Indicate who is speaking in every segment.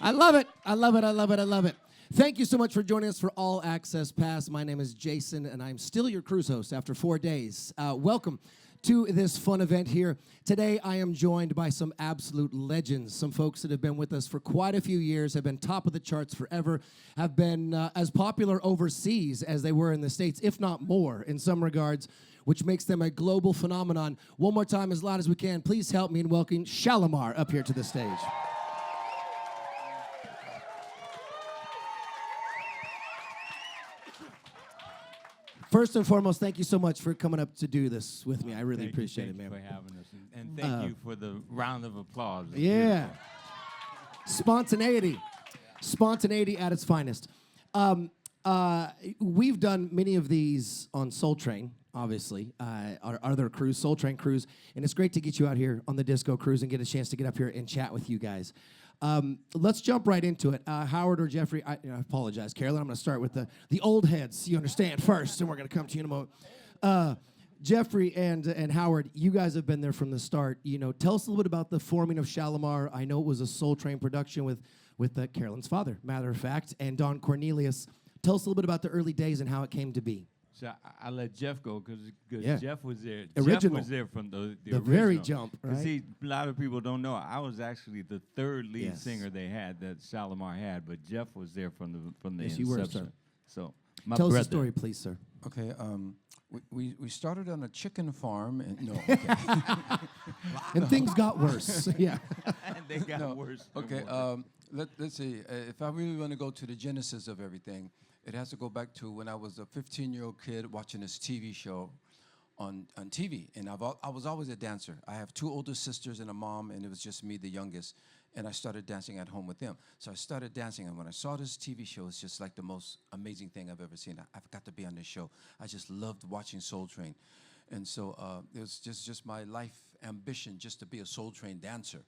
Speaker 1: I love it. I love it. I love it. I love it. Thank you so much for joining us for All Access Pass. My name is Jason, and I'm still your cruise host after 4 days. Welcome to this fun event here. Today, I am joined by some absolute legends, some folks that have been with us for quite a few years, have been top of the charts forever, have been as popular overseas as they were in the States, if not more in some regards, which makes them a global phenomenon. One more time, as loud as we can, please help me in welcoming Shalamar up here to the stage. First and foremost, thank you so much for coming up to do this with me. I really appreciate it, man.
Speaker 2: Thank you for having us, and thank you for the round of applause. It's
Speaker 1: yeah. Spontaneity. Spontaneity at its finest. We've done many of these on Soul Train, obviously, our other cruise, Soul Train cruise, and it's great to get you out here on the Disco Cruise and get a chance to get up here and chat with you guys. Let's jump right into it. Howard or Jeffrey, I apologize, Carolyn. I'm going to start with the old heads, you understand, first, and we're going to come to you in a moment. Jeffrey and Howard, you guys have been there from the start. You know, tell us a little bit about the forming of Shalamar. I know it was a Soul Train production with Carolyn's father, matter of fact, and Don Cornelius. Tell us a little bit about the early days and how it came to be.
Speaker 2: So I let Jeff go because Jeff was there.
Speaker 1: Original.
Speaker 2: Jeff was there from the
Speaker 1: very
Speaker 2: original.
Speaker 1: jump, right?
Speaker 2: See, a lot of people don't know. I was actually the third lead singer they had that Shalamar had, but Jeff was there from the
Speaker 1: yes,
Speaker 2: inception.
Speaker 1: you were, sir.
Speaker 2: So
Speaker 1: tell us the story, please, sir.
Speaker 3: Okay. We started on a chicken farm, and no. Okay.
Speaker 1: And things got worse. Yeah.
Speaker 2: And they got worse.
Speaker 3: Okay. Let's see. If I really want to go to the genesis of everything, it has to go back to when I was a 15-year-old kid watching this TV show on TV. And I was always a dancer. I have 2 older sisters and a mom, and it was just me, the youngest. And I started dancing at home with them. So I started dancing, and when I saw this TV show, it's just like the most amazing thing I've ever seen. I've got to be on this show. I just loved watching Soul Train. And so it was just my life ambition just to be a Soul Train dancer.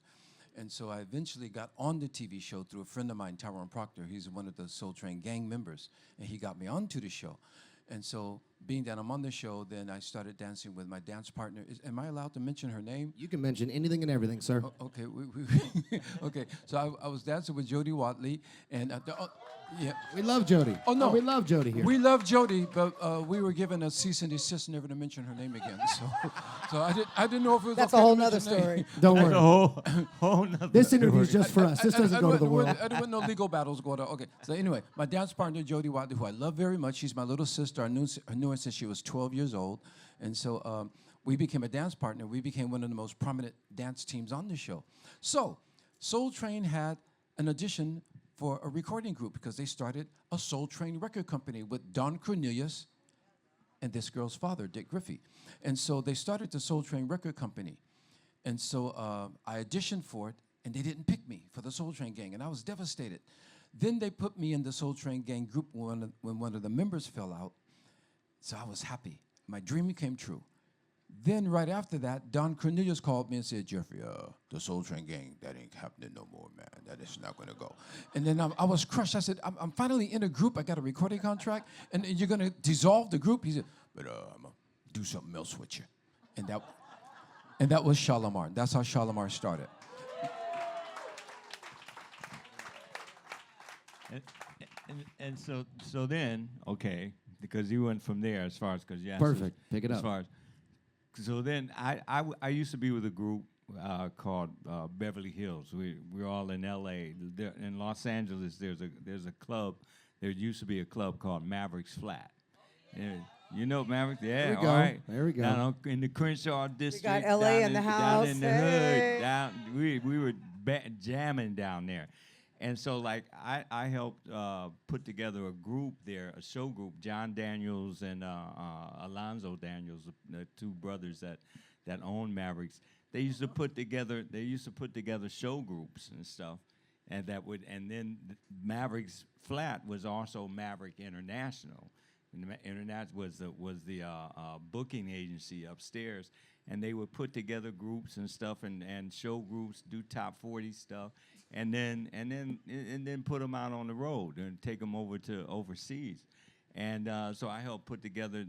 Speaker 3: And so I eventually got on the TV show through a friend of mine, Tyrone Proctor. He's one of the Soul Train gang members, and he got me onto the show. And so being that I'm on the show, then I started dancing with my dance partner. Am I allowed to mention her name?
Speaker 1: You can mention anything and everything, sir.
Speaker 3: Okay. Okay. So I was dancing with Jody Watley, and yeah.
Speaker 1: We love Jody.
Speaker 3: Oh, no.
Speaker 1: We love Jody here.
Speaker 3: We love Jody, but we were given a cease and desist never to mention her name again. So I didn't know if it was
Speaker 4: That's
Speaker 3: okay
Speaker 4: a whole
Speaker 3: to
Speaker 4: nother
Speaker 3: mention her
Speaker 4: story.
Speaker 3: name.
Speaker 1: Don't worry.
Speaker 2: That's a whole nother
Speaker 1: This interview is just for us. This doesn't go to the world.
Speaker 3: I didn't want no legal battles going on. Okay. So anyway, my dance partner, Jody Watley, who I love very much, she's my little sister. I knew her since she was 12 years old. And so we became a dance partner. We became one of the most prominent dance teams on the show. So Soul Train had an audition for a recording group because they started a Soul Train record company with Don Cornelius and this girl's father, Dick Griffey. And so they started the Soul Train record company. And so I auditioned for it, and they didn't pick me for the Soul Train gang, and I was devastated. Then they put me in the Soul Train gang group when one of the members fell out, so I was happy. My dream came true. Then right after that, Don Cornelius called me and said, Jeffrey, the Soul Train gang, that ain't happening no more, man. That is not going to go. And then I was crushed. I said, I'm finally in a group. I got a recording contract, and you're going to dissolve the group? He said, but I'm going to do something else with you. And that was Shalamar. That's how Shalamar started.
Speaker 2: And so then, okay, because you went from there as far as, because yeah.
Speaker 1: Perfect. Pick it up.
Speaker 2: As far as, so then I used to be with a group called Beverly Hills. We're all in L.A. In Los Angeles, there's a club. There used to be a club called Mavericks Flat. And you know Mavericks? Yeah,
Speaker 1: there we go.
Speaker 2: all right.
Speaker 1: There we go.
Speaker 2: Down in the Crenshaw district.
Speaker 4: We got L.A. in the house.
Speaker 2: Down in the hood. We were jamming down there. And so, like, I helped put together a group there, a show group. John Daniels and Alonzo Daniels, the 2 brothers that own Mavericks. They used to put together show groups and stuff, and then Mavericks Flat was also Maverick International. And International was the booking agency upstairs, and they would put together groups and stuff and show groups, do top 40 stuff. And then put them out on the road and take them over to overseas. And so I helped put together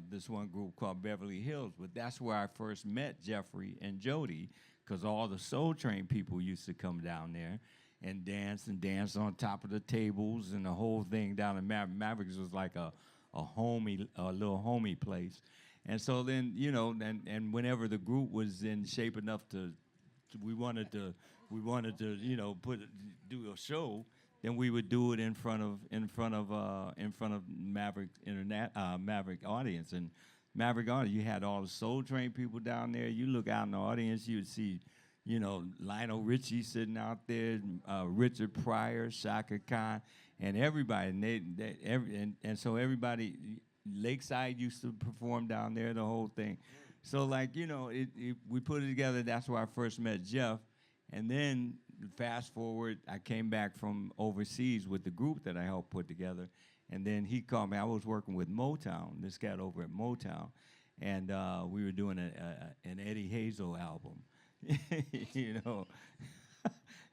Speaker 2: this one group called Beverly Hills. But that's where I first met Jeffrey and Jody, because all the Soul Train people used to come down there. and dance on top of the tables and the whole thing down in Mavericks was like a little homey place. And so then, you know, and whenever the group was in shape enough we wanted to, you know, do a show, then we would do it in front of Maverick audience. And Maverick audience, you had all the Soul Train people down there. You look out in the audience, you would see, you know, Lionel Richie sitting out there, Richard Pryor, Shaka Khan, and everybody. And so everybody, Lakeside used to perform down there, the whole thing. So, like, you know, we put it together. That's where I first met Jeff. And then, fast forward, I came back from overseas with the group that I helped put together. And then he called me. I was working with Motown, this cat over at Motown. And we were doing an Eddie Hazel album. You know,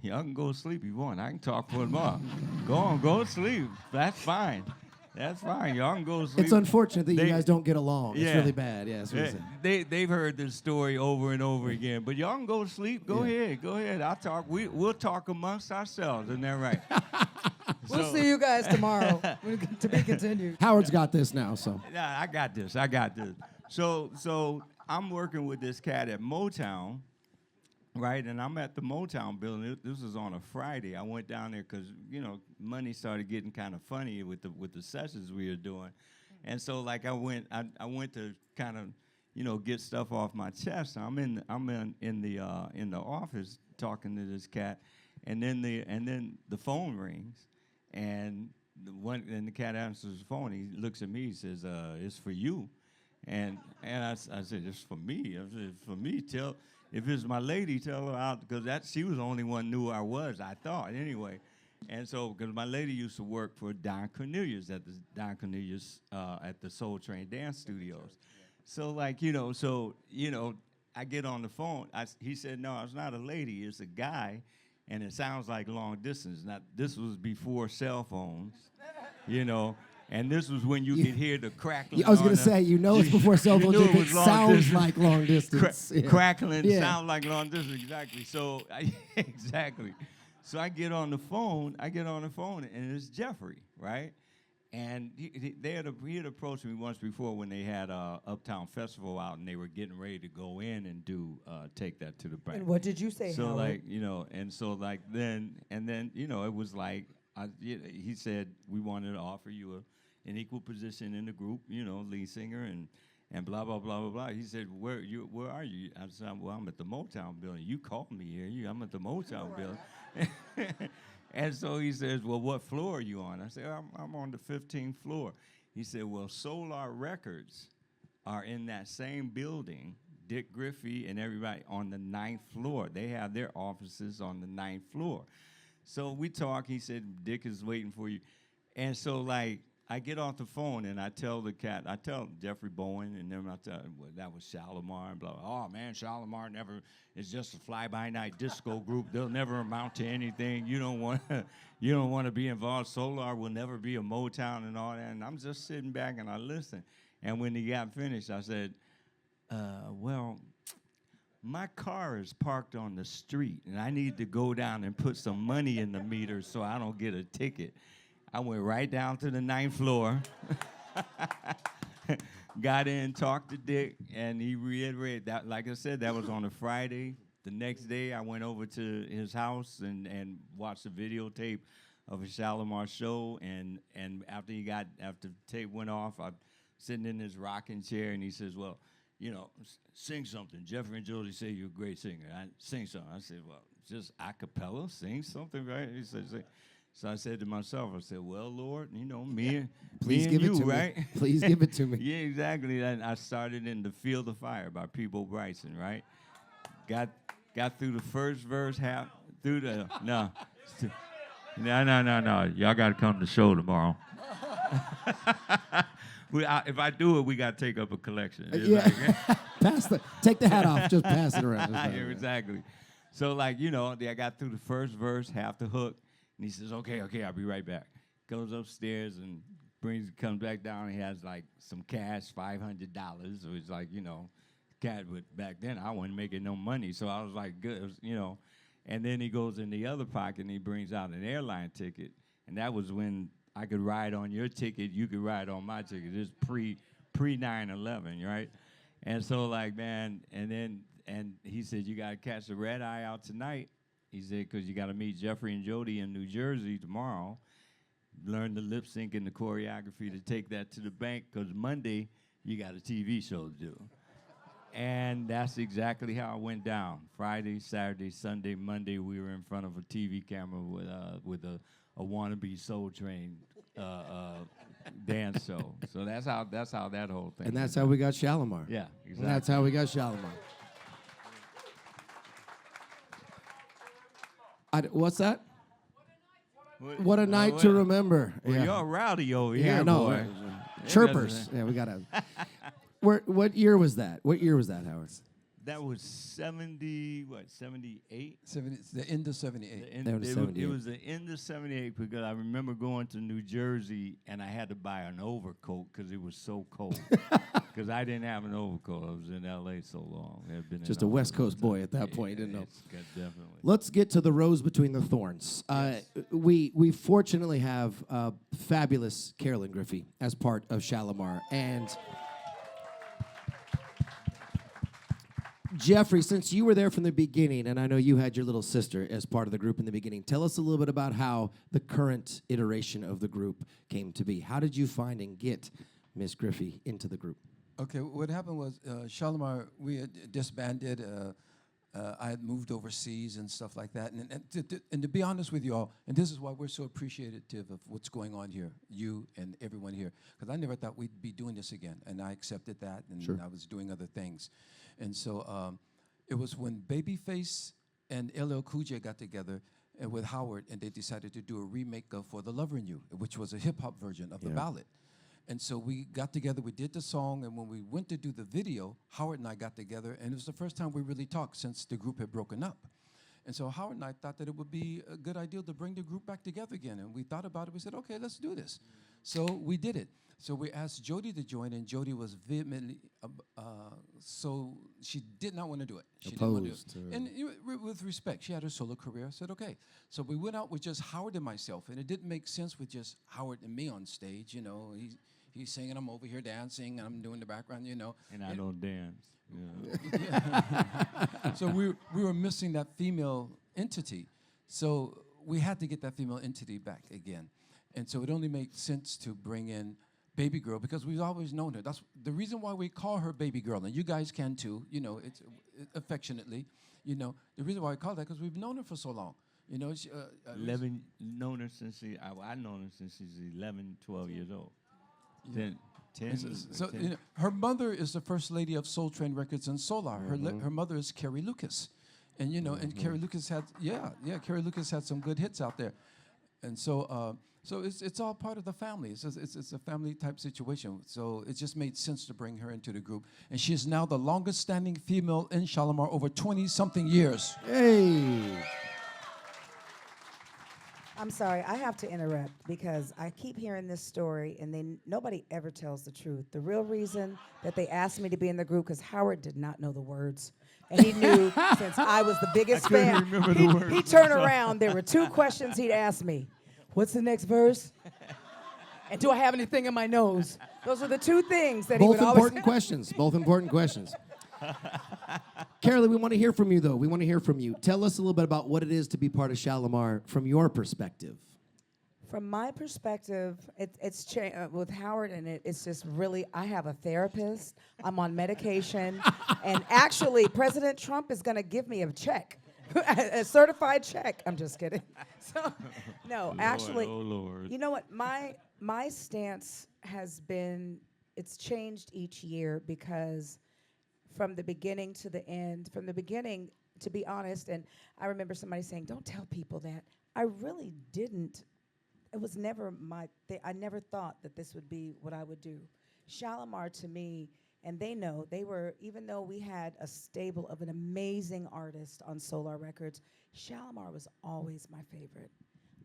Speaker 2: y'all can go to sleep if you want. I can talk for tomorrow. Go to sleep. That's fine. That's fine. Y'all can go to sleep.
Speaker 1: It's unfortunate that you guys don't get along.
Speaker 2: Yeah.
Speaker 1: It's really bad. Yeah, that's what I'm saying.
Speaker 2: They've heard this story over and over again. But y'all can go to sleep. Go ahead. I'll talk. We'll talk amongst ourselves. Isn't that right?
Speaker 4: We'll see you guys tomorrow. To be continued.
Speaker 1: Howard's got this now, so.
Speaker 2: Yeah, I got this. So I'm working with this cat at Motown, right? And I'm at the Motown building. This was on a Friday. I went down there because, you know, money started getting kind of funny with the sessions we were doing. And so, like, I went to kind of, you know, get stuff off my chest. I'm in the office talking to this cat, and then the phone rings, and the cat answers the phone. He looks at me. He says, "It's for you," and I said, "It's for me." I said, "For me, if it's my lady, tell her out," because she was the only one knew who I was. I thought anyway. And so, because my lady used to work for Don Cornelius at the Soul Train Dance Studios. So, like, you know, I get on the phone. He said, "No, it's not a lady. It's a guy, and it sounds like long distance." Now, this was before cell phones, you know, and this was when you could hear the crackling.
Speaker 1: I was going to say, you know, it's before cell phones. It sounds like long distance.
Speaker 2: Crackling sound like long distance, exactly. So, exactly. So I get on the phone, and it's Jeffrey, right? And he had approached me once before when they had Uptown Festival out, and they were getting ready to go in and take that to the bank.
Speaker 4: And what did you say,
Speaker 2: So,
Speaker 4: Howard?
Speaker 2: like, you know, and so, like, then, you know, it was like, he said, "We wanted to offer you an equal position in the group, you know, lead singer, and blah, blah, blah, blah, blah." He said, where are you? I said, "Well, I'm at the Motown building. You called me here. I'm at the Motown building." And so he says, "Well, what floor are you on?" I said, I'm on the 15th floor. He said, "Well, Solar Records are in that same building, Dick Griffey and everybody on the 9th floor. They have their offices on the 9th floor." So we talk. He said, "Dick is waiting for you." And so, like, I get off the phone and I tell Jeffrey Bowen, and then that was Shalamar and blah. "Oh man, Shalamar is just a fly-by-night disco group. They'll never amount to anything. You don't want to be involved. Solar will never be a Motown and all that." And I'm just sitting back and I listen. And when he got finished, I said, "Well, my car is parked on the street, and I need to go down and put some money in the meter so I don't get a ticket." I went right down to the 9th floor, got in, talked to Dick, and he reiterated that. Like I said, that was on a Friday. The next day, I went over to his house and watched a videotape of a Shalamar show. And after the tape went off, I'm sitting in his rocking chair, and he says, "Well, you know, sing something. Jeffrey and Josie say you're a great singer. Sing something." I said, "Well, just a cappella, sing something, right?" He said, so I said to myself, I said, "Well, Lord, you know, me and you, right?
Speaker 1: Me. Please give it to me."
Speaker 2: Yeah, exactly. And I started in "The Field of Fire" by Peabo Bryson, right? Got through the first verse, no. Y'all got to come to the show tomorrow. If I do it, we got to take up a collection.
Speaker 1: Take the hat off, just pass it around.
Speaker 2: Yeah, exactly. So, like, you know, I got through the first verse, half the hook. And he says, okay, I'll be right back." Goes upstairs and comes back down. And he has like some cash, $500. So it's like, you know, cat. But back then I wasn't making no money, so I was like, good, you know. And then he goes in the other pocket and he brings out an airline ticket. And that was when I could ride on your ticket, you could ride on my ticket. This pre 9/11, right? And so like, man, and he said, you got to catch the red eye out tonight. He said, because you got to meet Jeffrey and Jody in New Jersey tomorrow. Learn the lip sync and the choreography to take that to the bank, because Monday you got a TV show to do. And that's exactly how it went down. Friday, Saturday, Sunday, Monday, we were in front of a TV camera with a wannabe Soul Train dance show. So that's how that whole thing.
Speaker 1: And that's how we got Shalamar.
Speaker 2: Yeah, exactly.
Speaker 1: And that's how we got Shalamar. What's that? What a night to remember.
Speaker 2: Well, you're rowdy over
Speaker 1: Yeah,
Speaker 2: here,
Speaker 1: I know.
Speaker 2: boy.
Speaker 1: Chirpers. Yeah, we got to. What year was that? What year was that, Howard?
Speaker 2: That was 78?
Speaker 3: 70, the end of 78.
Speaker 1: That was
Speaker 2: It
Speaker 1: 78.
Speaker 2: was the end of 78 because I remember going to New Jersey and I had to buy an overcoat because it was so cold. Because I didn't have an overcoat. I was in L.A. so long. I'd been
Speaker 1: Just
Speaker 2: in
Speaker 1: a
Speaker 2: LA
Speaker 1: West
Speaker 2: so
Speaker 1: Coast
Speaker 2: long.
Speaker 1: boy at that point, didn't know.
Speaker 2: Definitely.
Speaker 1: Let's get to the rose between the thorns. We fortunately have fabulous Carolyn Griffey as part of Shalamar. And Jeffrey, since you were there from the beginning, and I know you had your little sister as part of the group in the beginning, tell us a little bit about how the current iteration of the group came to be. How did you find and get Miss Griffey into the group?
Speaker 3: Okay, what happened was Shalamar, we had disbanded. I had moved overseas and stuff like that. And to be honest with you all, and this is why we're so appreciative of what's going on here, you and everyone here, because I never thought we'd be doing this again. And I accepted that, and
Speaker 1: Sure.
Speaker 3: I was doing other things. And so it was when Babyface and LL Cool J got together and with Howard, and they decided to do a remake of For the Lover in You, which was a hip-hop version of the ballad. And so we got together, we did the song, and when we went to do the video, Howard and I got together, and it was the first time we really talked since the group had broken up. And so Howard and I thought that it would be a good idea to bring the group back together again, and we thought about it, we said, okay, let's do this. So we did it. So we asked Jody to join, and Jody was vehemently, so she did not want to do it. She didn't want to do
Speaker 1: Opposed
Speaker 3: it.
Speaker 1: to-
Speaker 3: And with respect, she had her solo career. I said, okay. So we went out with just Howard and myself, and it didn't make sense with just Howard and me on stage. You know, he's singing, I'm over here dancing, and I'm doing the background, you know.
Speaker 2: And I don't dance. Yeah.
Speaker 3: So we were missing that female entity. So we had to get that female entity back again. And so it only made sense to bring in Baby Girl, because we've always known her. That's the reason why we call her Baby Girl, and you guys can too, you know, it's affectionately, you know. The reason why we call that, because we've known her for so long. You know, she,
Speaker 2: 11, known her since I known her since she's 11, 12 years old. 10.
Speaker 3: So you know, her mother is the first lady of Soul Train Records and Solar. Her mother is Carrie Lucas, and you know, and Carrie Lucas had Carrie Lucas had some good hits out there, and so so it's all part of the family. It's a family type situation. So it just made sense to bring her into the group, and she is now the longest standing female in Shalamar, over 20-something years.
Speaker 1: Hey.
Speaker 4: I'm sorry, I have to interrupt because I keep hearing this story and nobody ever tells the truth. The real reason that they asked me to be in the group, because Howard did not know the words. And he knew since I was the biggest fan, he turned around. There were two questions he'd ask me. What's the next verse? And do I have anything in my nose? Those are the two things that he
Speaker 1: Both
Speaker 4: would always
Speaker 1: important questions. Both important questions. Carolyn, we want to hear from you, though. We want to hear from you. Tell us a little bit about what it is to be part of Shalamar from your perspective.
Speaker 4: From my perspective, it's with Howard and it's just really, I have a therapist, I'm on medication, and actually President Trump is going to give me a check, a certified check. I'm just kidding. So, no, actually,
Speaker 2: oh Lord.
Speaker 4: you know what, my stance has been, it's changed each year because from the beginning to the end, from the beginning, to be honest, and I remember somebody saying, don't tell people that. I really didn't. It was never my thing. I never thought that this would be what I would do. Shalamar to me, and they know, they were, even though we had a stable of an amazing artist on Solar Records, Shalamar was always my favorite.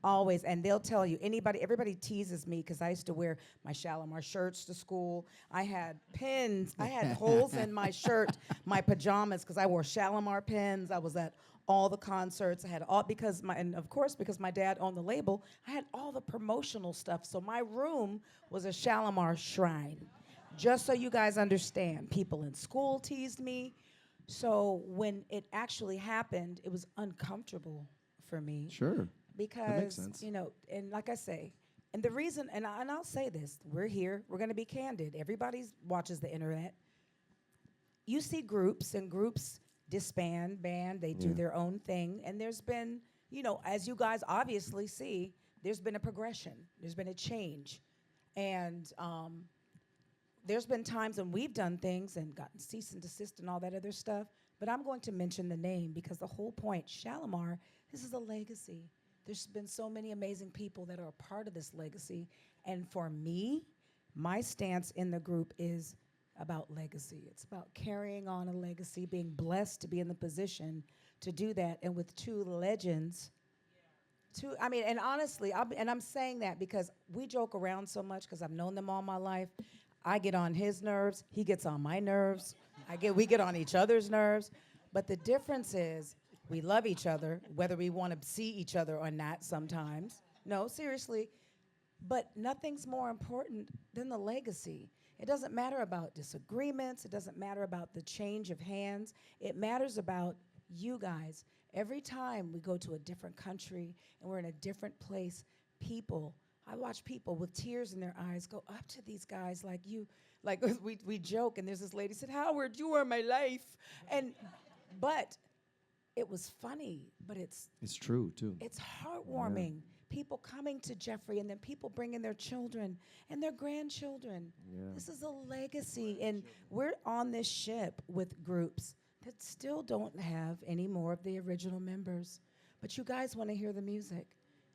Speaker 4: Always, and they'll tell you, everybody teases me because I used to wear my Shalamar shirts to school. I had pins, I had holes in my shirt, my pajamas, because I wore Shalamar pins. I was at all the concerts. I had all, and of course, because my dad owned the label, I had all the promotional stuff. So my room was a Shalamar shrine. Just so you guys understand, people in school teased me. So when it actually happened, it was uncomfortable for me.
Speaker 1: Sure.
Speaker 4: Because,
Speaker 1: That makes sense.
Speaker 4: you know, and like I say, and the reason, and I'll say this, we're here, we're going to be candid. Everybody watches the internet. You see groups, and groups disband, band, they do their own thing. And there's been, you know, as you guys obviously see, there's been a progression. There's been a change. And there's been times when we've done things and gotten cease and desist and all that other stuff. But I'm going to mention the name because the whole point, Shalamar, this is a legacy. There's been so many amazing people that are a part of this legacy. And for me, my stance in the group is about legacy. It's about carrying on a legacy, being blessed to be in the position to do that. And with two legends, and honestly, I'm saying that because we joke around so much because I've known them all my life. I get on his nerves, he gets on my nerves. We get on each other's nerves. But the difference is, we love each other, whether we want to see each other or not sometimes. No, seriously. But nothing's more important than the legacy. It doesn't matter about disagreements. It doesn't matter about the change of hands. It matters about you guys. Every time we go to a different country and we're in a different place, I watch people with tears in their eyes go up to these guys like you. Like we joke, and there's this lady said, "Howard, you are my life." But it was funny, but it's
Speaker 1: true too.
Speaker 4: It's heartwarming. Yeah. People coming to Jeffrey, and then people bringing their children and their grandchildren. Yeah. This is a legacy, and we're on this ship with groups that still don't have any more of the original members. But you guys want to hear the music,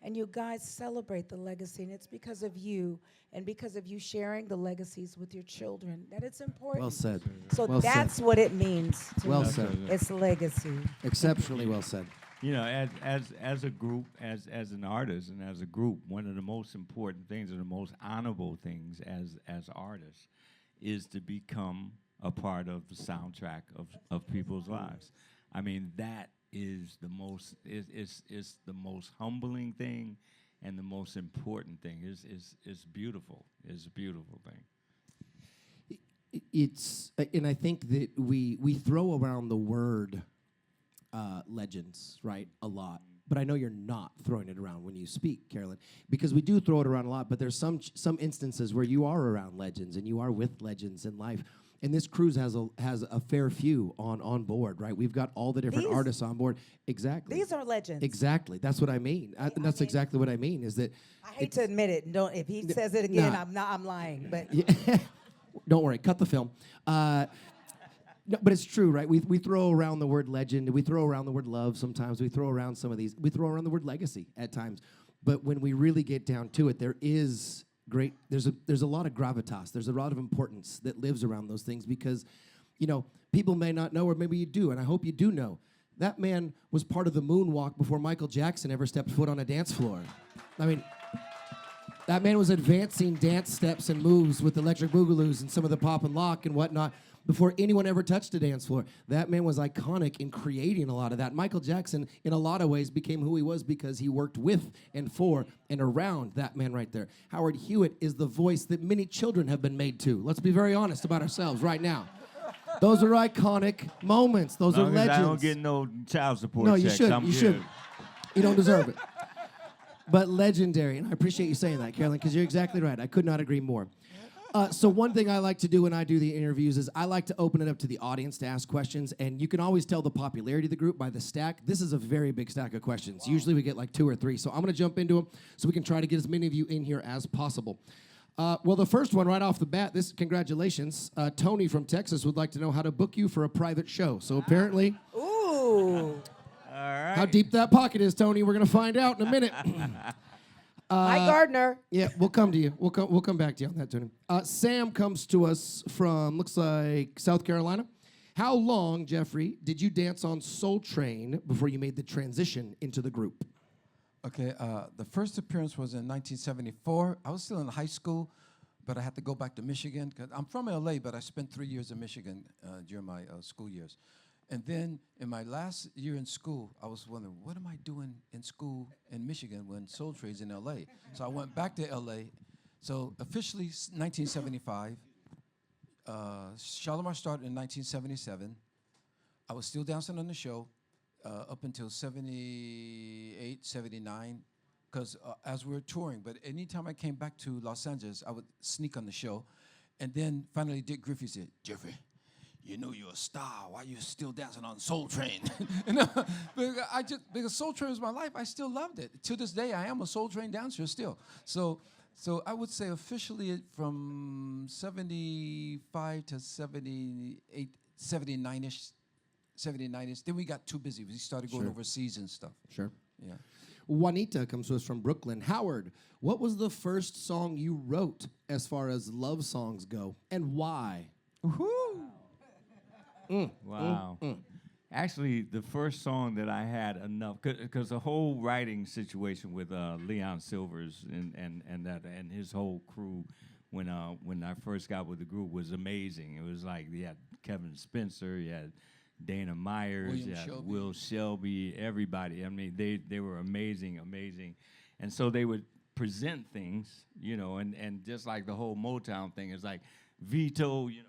Speaker 4: and you guys celebrate the legacy, and it's because of you and because of you sharing the legacies with your children that it's important.
Speaker 1: Well said.
Speaker 4: So
Speaker 1: well
Speaker 4: that's
Speaker 1: said.
Speaker 4: what it means to
Speaker 1: well
Speaker 4: me.
Speaker 1: said.
Speaker 4: It's legacy.
Speaker 1: Exceptionally well said.
Speaker 2: You know, as a group, as an artist and as a group, one of the most important things and the most honorable things as artists is to become a part of the soundtrack of people's lives. I mean, that is the most is the most humbling thing and the most important thing. It's beautiful. It's a beautiful thing.
Speaker 1: It's and I think that we throw around the word legends, right, a lot. But I know you're not throwing it around when you speak, Carolyn, because we do throw it around a lot. But there's some instances where you are around legends and you are with legends in life. And this cruise has a fair few on board, right? We've got all the different artists on board. Exactly.
Speaker 4: These are legends.
Speaker 1: Exactly. That's what I mean. That's exactly what I mean. Is that
Speaker 4: I hate to admit it. If he says it again, I'm lying. But
Speaker 1: yeah. Don't worry. Cut the film. No, but it's true, right? We throw around the word legend. We throw around the word love sometimes. We throw around some of these. We throw around the word legacy at times. But when we really get down to it, there's a lot of gravitas. There's a lot of importance that lives around those things because, you know, people may not know, or maybe you do, and I hope you do know, that man was part of the moonwalk before Michael Jackson ever stepped foot on a dance floor. I mean, that man was advancing dance steps and moves with Electric Boogaloos and some of the pop and lock and whatnot before anyone ever touched a dance floor. That man was iconic in creating a lot of that. Michael Jackson, in a lot of ways, became who he was because he worked with and for and around that man right there. Howard Hewitt is the voice that many children have been made to. Let's be very honest about ourselves right now. Those are iconic moments. Those are legends.
Speaker 2: I don't get no child support
Speaker 1: No,
Speaker 2: checks.
Speaker 1: you should.
Speaker 2: I'm
Speaker 1: You
Speaker 2: good.
Speaker 1: should. You don't deserve it. But legendary, and I appreciate you saying that, Carolyn, because you're exactly right. I could not agree more. So one thing I like to do when I do the interviews is I like to open it up to the audience to ask questions, and you can always tell the popularity of the group by the stack. This is a very big stack of questions. Wow. Usually we get like 2 or 3, so I'm going to jump into them so we can try to get as many of you in here as possible. Well, the first one right off the bat, congratulations. Tony from Texas would like to know how to book you for a private show. So apparently...
Speaker 4: Ooh.
Speaker 2: All right.
Speaker 1: How deep that pocket is, Tony, we're going to find out in a minute.
Speaker 4: Mike Gardner.
Speaker 1: Yeah, we'll come to you. We'll come back to you on that, Tony. Sam comes to us from, looks like, South Carolina. How long, Jeffrey, did you dance on Soul Train before you made the transition into the group?
Speaker 3: Okay, the first appearance was in 1974. I was still in high school, but I had to go back to Michigan. 'Cause I'm from LA, but I spent 3 years in Michigan during my school years. And then in my last year in school, I was wondering, what am I doing in school in Michigan when Soul Train's in LA? So I went back to LA. So officially 1975. Shalamar started in 1977. I was still dancing on the show up until 78, 79, because as we were touring. But anytime I came back to Los Angeles, I would sneak on the show. And then finally Dick Griffey said, Jeffrey, you know you're a star. Why are you still dancing on Soul Train? Because Soul Train was my life. I still loved it. To this day, I am a Soul Train dancer still. So I would say officially from 75 to 78, 79-ish, 79-ish. Then we got too busy. We started going overseas and stuff.
Speaker 1: Sure.
Speaker 3: Yeah.
Speaker 1: Juanita comes to us from Brooklyn. Howard, what was the first song you wrote as far as love songs go, and why?
Speaker 2: Wow. Actually, the first song that I had enough, because the whole writing situation with Leon Silvers and his whole crew, when I first got with the group, was amazing. It was like you had Kevin Spencer, you had Dana Myers, you had Will Shelby, everybody. I mean, they were amazing. And so they would present things, you know, and just like the whole Motown thing is like veto, you know.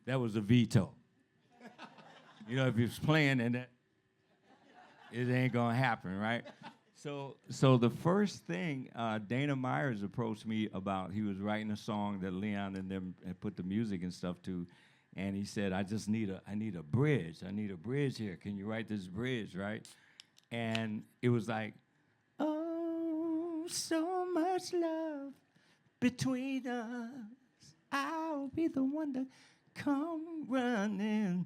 Speaker 2: That was a veto. You know, if he was playing and that, it ain't gonna happen, right? So the first thing, Dana Myers approached me about, he was writing a song that Leon and them had put the music and stuff to, and he said, I need a bridge. I need a bridge here. Can you write this bridge, right? And it was like, oh, so much love between us. I'll be the one to come running.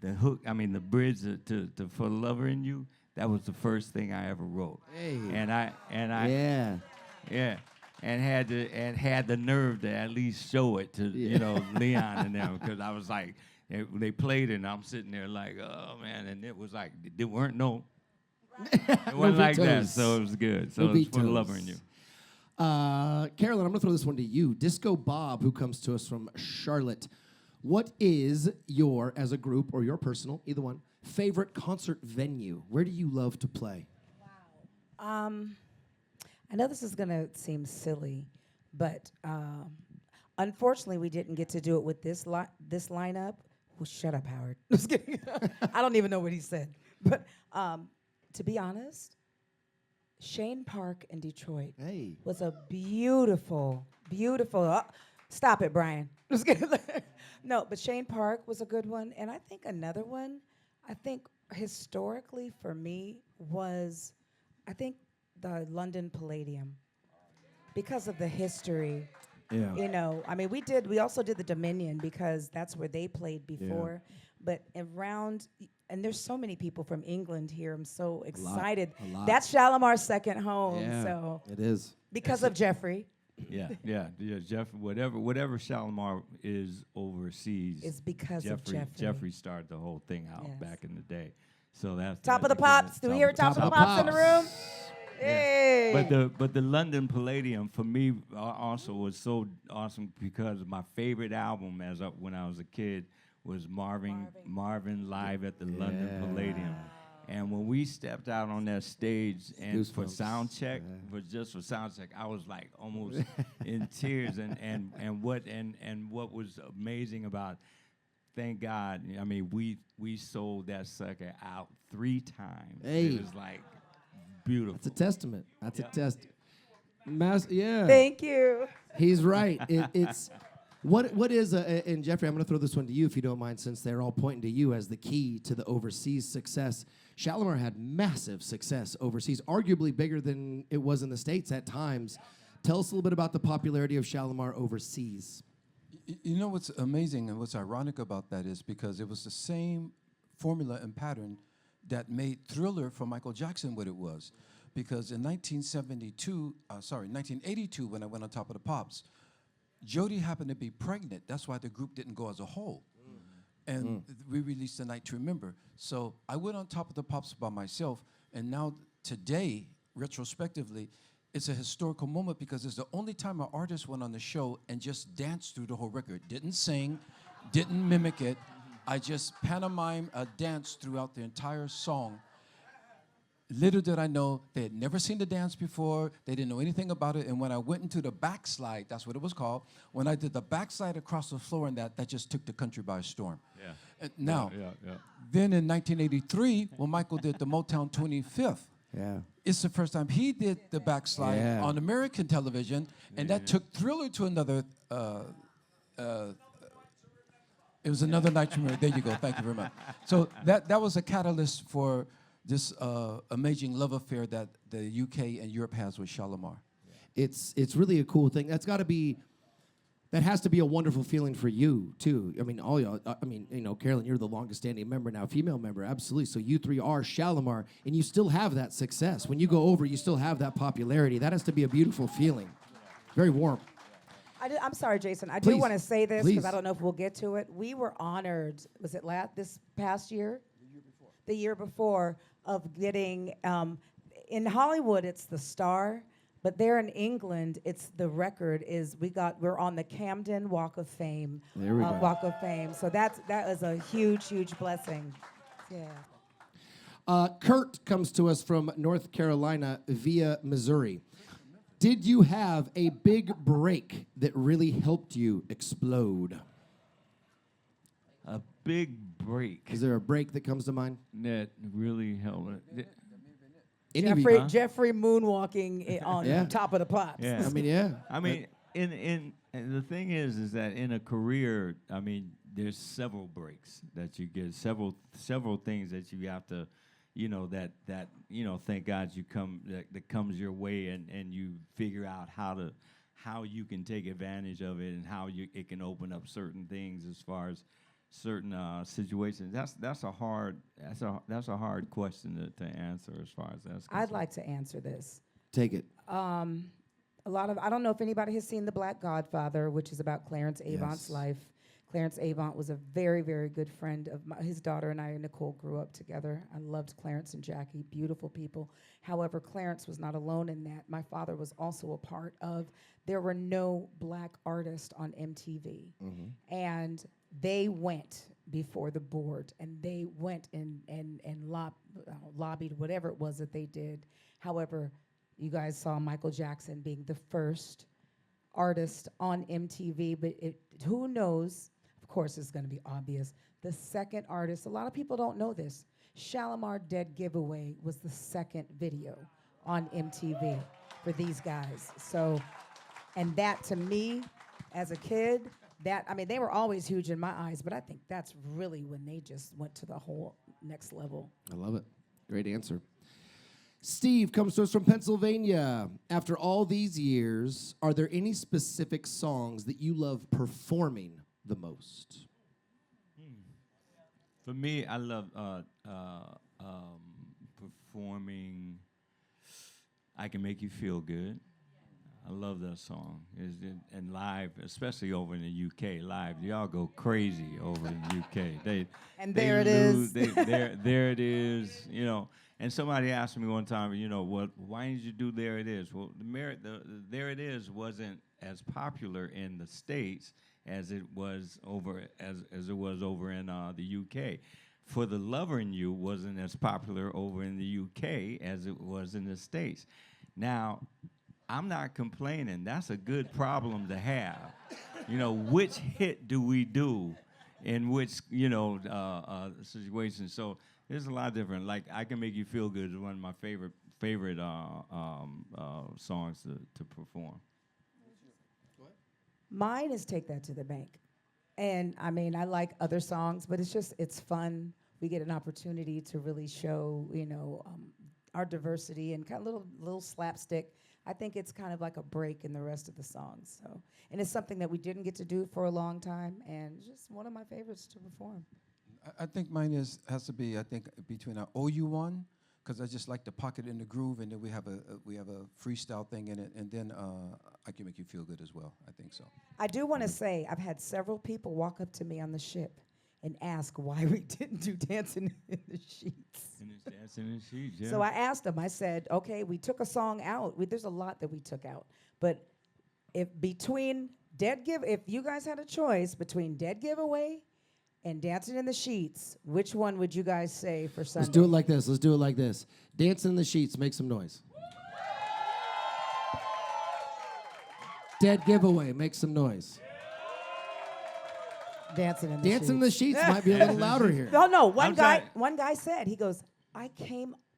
Speaker 2: The hook, I mean, the bridge to For the Lover in You, that was the first thing I ever wrote.
Speaker 1: Hey.
Speaker 2: And I had the nerve to at least show it to you know Leon and them, because I was like, they played it and I'm sitting there like, oh man, and it was like it wasn't it wasn't like that, so it was good. So it was For the Lover in You.
Speaker 1: Carolyn, I'm gonna throw this one to you. Disco Bob, who comes to us from Charlotte. What is your, as a group or your personal, either one, favorite concert venue? Where do you love to play?
Speaker 4: Wow. I know this is going to seem silly, but unfortunately, we didn't get to do it with this lineup. Well, shut up, Howard. Just kidding. I don't even know what he said. But to be honest, Shane Park in Detroit was a beautiful, beautiful. Stop it, Brian. Just kidding. No, but Shane Park was a good one. And I think another one, I think historically for me was, I think the London Palladium. Because of the history.
Speaker 1: Yeah.
Speaker 4: You know, I mean, we also did the Dominion because that's where they played before. Yeah. But around, and there's so many people from England here. I'm so excited.
Speaker 1: A lot.
Speaker 4: That's Shalamar's second home.
Speaker 1: Yeah,
Speaker 4: so
Speaker 1: it is.
Speaker 4: Because of Jeffrey.
Speaker 2: Yeah. Jeff, whatever Shalamar is overseas,
Speaker 4: it's because of Jeffrey.
Speaker 2: Jeffrey started the whole thing out back in the day. So that's
Speaker 4: Top of the Pops. Do we hear Top of the Pops in the room?
Speaker 2: Yeah.
Speaker 4: Hey.
Speaker 2: But the London Palladium for me also was so awesome because my favorite album when I was a kid was Marvin live at the London Palladium. And when we stepped out on that stage and for sound check, for sound check, I was like almost in tears. And what was amazing about, thank God, I mean, we sold that sucker out 3 times.
Speaker 1: Hey.
Speaker 2: It was like beautiful.
Speaker 1: That's a testament. That's a testament. Yeah.
Speaker 4: Thank you.
Speaker 1: He's right. It's what is and Jeffrey, I'm going to throw this one to you if you don't mind, since they're all pointing to you as the key to the overseas success. Shalamar had massive success overseas, arguably bigger than it was in the States at times. Tell us a little bit about the popularity of Shalamar overseas.
Speaker 3: You know what's amazing and what's ironic about that is because it was the same formula and pattern that made Thriller for Michael Jackson what it was. Because in 1982, when I went on Top of the Pops, Jody happened to be pregnant. That's why the group didn't go as a whole. And we released The Night to Remember. So I went on Top of the Pops by myself, and now today, retrospectively, it's a historical moment because it's the only time an artist went on the show and just danced through the whole record. Didn't sing, didn't mimic it. I just pantomime a dance throughout the entire song. Little did I know they had never seen the dance before. They didn't know anything about it. And when I went into the backslide, that's what it was called. When I did the backslide across the floor, and that just took the country by storm.
Speaker 2: Yeah.
Speaker 3: Now,
Speaker 2: Yeah.
Speaker 3: then in 1983, when Michael did the Motown 25th,
Speaker 1: Yeah.
Speaker 3: it's the first time he did the backslide
Speaker 1: Yeah.
Speaker 3: on American television, and that took Thriller to another. It was another night premiere. There you go. Thank you very much. So that was a catalyst for this amazing love affair that the UK and Europe has with Shalamar.
Speaker 1: It's really a cool thing. That has to be a wonderful feeling for you too. I mean, all y'all. I mean, you know, Carolyn, you're the longest standing member now, female member, absolutely. So you three are Shalamar, and you still have that success. When you go over, you still have that popularity. That has to be a beautiful feeling. Very warm.
Speaker 4: I'm sorry, Jason. I
Speaker 1: Please.
Speaker 4: do want to say this
Speaker 1: Please.
Speaker 4: because I don't know if we'll get to it. We were honored. Was it this past year? The year before of getting in Hollywood. It's the Star, but there in England, it's the record. We're on the Camden Walk of Fame.
Speaker 1: There we go.
Speaker 4: Walk of Fame. So that is a huge blessing. Yeah.
Speaker 1: Kurt comes to us from North Carolina via Missouri. Did you have a big break that really helped you explode?
Speaker 2: A big break
Speaker 1: Is there a break that comes to mind?
Speaker 2: that really helped.
Speaker 1: Any of you-
Speaker 4: Jeffrey moonwalking on
Speaker 1: Yeah.
Speaker 4: top of the pops.
Speaker 2: Yeah.
Speaker 1: I mean, yeah.
Speaker 2: I mean, and the thing is that in a career, I mean, there's several breaks that you get, several things that you have to, you know, that thank God that comes your way, and you figure out how you can take advantage of it, and how it can open up certain things as far as certain situations. That's a hard question to answer as far as that's concerned.
Speaker 4: I'd like to answer this.
Speaker 1: Take it.
Speaker 4: I don't know if anybody has seen The Black Godfather, which is about Clarence Avant's
Speaker 1: Yes.
Speaker 4: life. Clarence Avant was a very, very good friend of his daughter and I, Nicole, grew up together. I loved Clarence and Jackie, beautiful people. However, Clarence was not alone in that. My father was also a part of, there were no black artists on MTV. And they went before the board, and they went and lobbied whatever it was that they did. However, you guys saw Michael Jackson being the first artist on MTV, but who knows? Of course, it's going to be obvious. The second artist, a lot of people don't know this. Shalamar Dead Giveaway was the second video on MTV for these guys. So, and that to me, as a kid, they were always huge in my eyes, but I think that's really when they just went to the whole next level.
Speaker 1: I love it. Great answer. Steve comes to us from Pennsylvania. After all these years, are there any specific songs that you love performing the most?
Speaker 2: For me, I love performing I Can Make You Feel Good. I love that song. And live, especially over in the UK, live, y'all go crazy over in the UK.
Speaker 4: There it is.
Speaker 2: There it is, you know. And somebody asked me one time, you know, why didn't you do There It Is? Well, the There It Is wasn't as popular in the States as it was over in the UK. For the Lover in You wasn't as popular over in the UK as it was in the States. Now, I'm not complaining. That's a good problem to have. You know, which hit do we do in which, situation? So there's a lot of different. Like, I Can Make You Feel Good is one of my favorite songs to perform.
Speaker 4: Mine is Take That to the Bank. And I mean, I like other songs, but it's fun. We get an opportunity to really show, our diversity and kind of little slapstick. I think it's kind of like a break in the rest of the songs. So, and it's something that we didn't get to do for a long time, and just one of my favorites to perform.
Speaker 3: I think mine has to be, between our OU one, because I just like to pocket in the groove, and then we have a freestyle thing in it, and then I Can Make You Feel Good as well. I think so.
Speaker 4: I do want to say I've had several people walk up to me on the ship and ask why we didn't do Dancing in the Sheets.
Speaker 2: And it's Dancing in the Sheets, yeah.
Speaker 4: So I asked them, I said, okay, we took a song out. There's a lot that we took out. But if you guys had a choice between Dead Giveaway and Dancing in the Sheets, which one would you guys say for Sunday?
Speaker 1: Let's do it like this. Let's do it like this. Dancing in the Sheets, make some noise. Dead Giveaway, make some noise.
Speaker 4: Dancing in the
Speaker 1: Dancing in
Speaker 4: Sheets.
Speaker 1: the Sheets might be a little louder here.
Speaker 4: Oh no,
Speaker 2: I'm sorry.
Speaker 4: one guy said, he goes,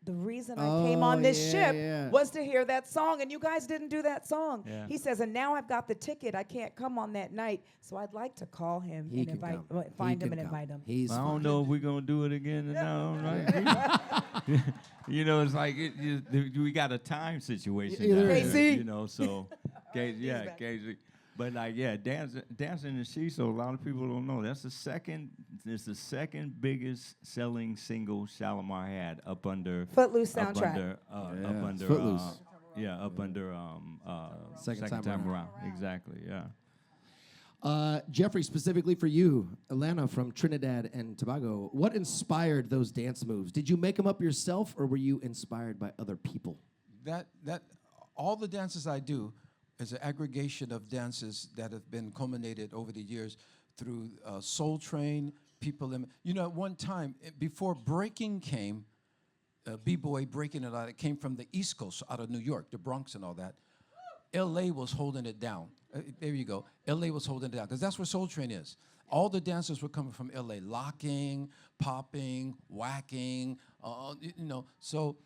Speaker 4: the reason I came on this
Speaker 1: yeah,
Speaker 4: ship
Speaker 1: yeah.
Speaker 4: was to hear that song, and you guys didn't do that song.
Speaker 2: Yeah.
Speaker 4: He says, and now I've got the ticket. I can't come on that night, so I'd like to call him
Speaker 1: He
Speaker 4: and
Speaker 1: can
Speaker 4: invite,
Speaker 1: come.
Speaker 4: find
Speaker 1: He
Speaker 4: him
Speaker 1: can
Speaker 4: and
Speaker 1: come.
Speaker 4: invite him.
Speaker 1: He's
Speaker 2: I
Speaker 1: fine.
Speaker 2: don't know if we're gonna do it again now, right? You know, it's like we got a time situation.
Speaker 1: Yeah, there
Speaker 2: down
Speaker 1: is.
Speaker 2: there,
Speaker 4: KC.
Speaker 2: you know, so yeah,
Speaker 4: back.
Speaker 2: KC. But like, yeah, dancing in the sheets. So a lot of people don't know that's the second. It's the second biggest selling single Shalamar had up under
Speaker 4: Footloose
Speaker 2: up
Speaker 4: soundtrack.
Speaker 2: under, up under
Speaker 1: Footloose.
Speaker 2: yeah, up under
Speaker 1: Second time
Speaker 2: time
Speaker 1: around.
Speaker 2: around. Exactly. Yeah.
Speaker 1: Jeffrey, specifically for you, Alana from Trinidad and Tobago, what inspired those dance moves? Did you make them up yourself, or were you inspired by other people?
Speaker 3: That all the dances I do is an aggregation of dances that have been culminated over the years through Soul Train, people. At one time, before breaking came, b-boy breaking and all that came from the East Coast, out of New York, the Bronx and all that. L.A. was holding it down. There you go. L.A. was holding it down, because that's where Soul Train is. All the dancers were coming from L.A., locking, popping, whacking, so...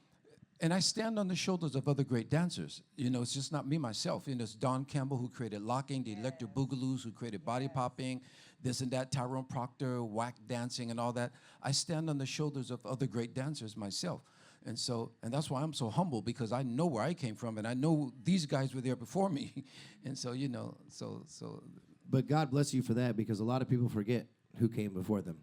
Speaker 3: And I stand on the shoulders of other great dancers. It's just not me, myself. It's Don Campbell, who created locking, the Electric Boogaloos, who created body popping, this and that, Tyrone Proctor, whack dancing and all that. I stand on the shoulders of other great dancers myself. And that's why I'm so humble, because I know where I came from, and I know these guys were there before me. And so,
Speaker 1: But God bless you for that, because a lot of people forget who came before them.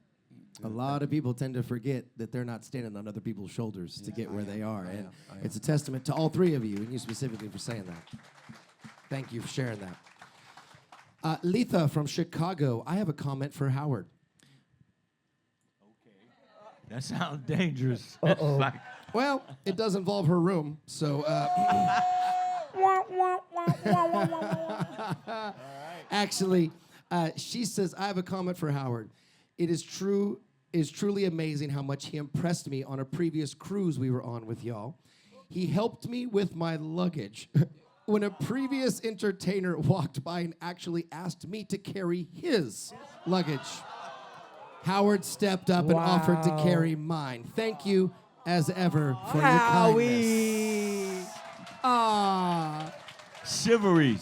Speaker 1: A lot of people tend to forget that they're not standing on other people's shoulders to get where they are. And it's a testament to all three of you, and you specifically for saying that. Thank you for sharing that. Letha from Chicago, I have a comment for Howard.
Speaker 2: That sounds dangerous.
Speaker 4: Uh-oh.
Speaker 2: Like,
Speaker 1: Well, it does involve her room, so... Actually, she says, I have a comment for Howard. It is truly amazing how much he impressed me on a previous cruise we were on with y'all. He helped me with my luggage when a previous entertainer walked by and actually asked me to carry his luggage. Howard stepped up and offered to carry mine. Thank you, as ever, for your kindness. Ah,
Speaker 2: chivalry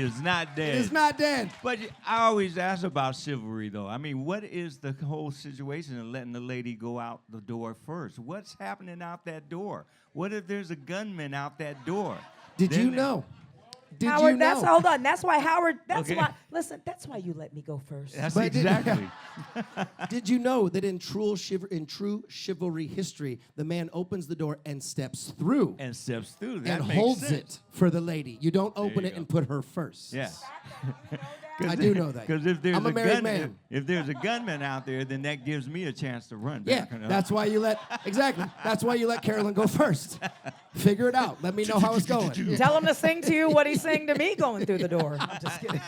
Speaker 2: is not dead.
Speaker 1: it is not dead.
Speaker 2: But I always ask about chivalry, though. I mean, what is the whole situation of letting the lady go out the door first? What's happening out that door? What if there's a gunman out that door?
Speaker 1: Did
Speaker 2: Then-
Speaker 1: you know? Did
Speaker 4: Howard,
Speaker 1: you know?
Speaker 4: hold on. That's why Howard, that's
Speaker 2: Okay.
Speaker 4: why, listen, that's why you let me go first.
Speaker 2: That's
Speaker 1: But did-
Speaker 2: exactly.
Speaker 1: Did you know that in true chivalry history, the man opens the door and steps through
Speaker 2: And steps through. That
Speaker 1: and
Speaker 2: makes
Speaker 1: holds
Speaker 2: sense.
Speaker 1: it for the lady. You don't open
Speaker 2: you
Speaker 1: it
Speaker 2: go.
Speaker 1: and put her first.
Speaker 2: Yeah.
Speaker 1: I do know that.
Speaker 2: Because if there's
Speaker 1: I'm a married
Speaker 2: gunman,
Speaker 1: man.
Speaker 2: if there's a gunman out there, then that gives me a chance to run
Speaker 1: Yeah,
Speaker 2: back. You know?
Speaker 1: that's why you let Carolyn go first. Figure it out. Let me know how it's going.
Speaker 4: Tell him to sing to you what he sang to me going through the door. I'm just kidding.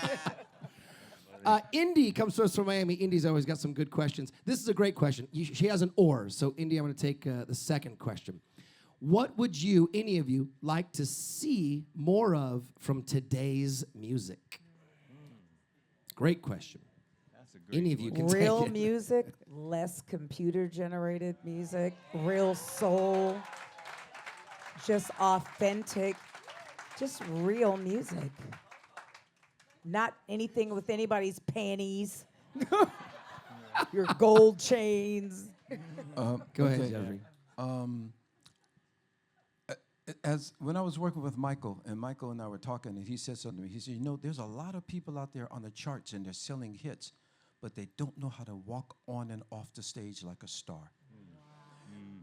Speaker 1: Indy comes to us from Miami. Indy's always got some good questions. This is a great question. She has an or, so Indy, I'm going to take the second question. What would you, any of you, like to see more of from today's music? Great question.
Speaker 2: That's a great
Speaker 1: Any of you can
Speaker 4: Real
Speaker 1: take it.
Speaker 4: music, less computer-generated music, real soul, just authentic, just real music. Not anything with anybody's panties, your gold chains.
Speaker 1: Go ahead, Jeffrey.
Speaker 3: As when I was working with Michael, and Michael and I were talking, and he said something to me. He said, there's a lot of people out there on the charts, and they're selling hits, but they don't know how to walk on and off the stage like a star.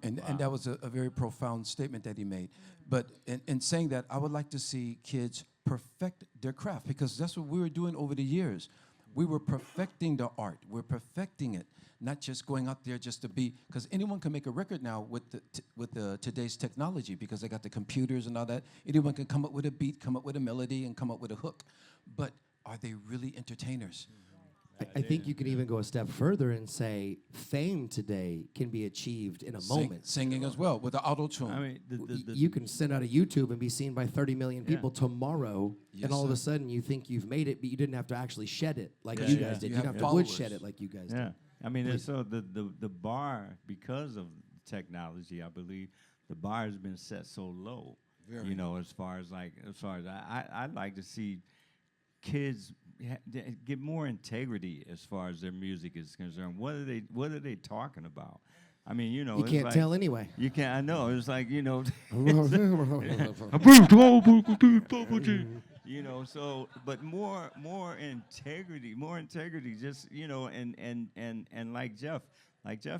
Speaker 3: And that was a very profound statement that he made. But in saying that, I would like to see kids perfect their craft, because that's what we were doing over the years. We were perfecting the art. We're perfecting it, not just going out there just to be, because anyone can make a record now with the today's technology, because they got the computers and all that. Anyone can come up with a beat, come up with a melody, and come up with a hook. But are they really entertainers?
Speaker 1: I think you can even go a step further and say fame today can be achieved in a moment.
Speaker 3: Singing as well with the auto tune.
Speaker 2: I mean,
Speaker 1: You can send out a YouTube and be seen by 30 million people tomorrow,
Speaker 3: Yes,
Speaker 1: and all of a
Speaker 3: sir.
Speaker 1: sudden you think you've made it, but you didn't have to actually shed it like
Speaker 2: Yeah,
Speaker 1: you
Speaker 2: yeah.
Speaker 1: guys did.
Speaker 3: You
Speaker 1: You didn't
Speaker 3: have
Speaker 1: have to
Speaker 3: followers.
Speaker 1: woodshed it like you guys
Speaker 2: yeah.
Speaker 1: did.
Speaker 2: I mean,
Speaker 1: Please.
Speaker 2: so the bar, because of technology, I believe, the bar has been set so low.
Speaker 3: Very.
Speaker 2: You know, as far as I'd like to see kids get more integrity as far as their music is concerned. What are they talking about? I mean, you know,
Speaker 1: You
Speaker 2: it's
Speaker 1: can't
Speaker 2: like,
Speaker 1: tell anyway.
Speaker 2: You can't. I know. It's like, you know. You know, so but more integrity, just, you know, and like Jeff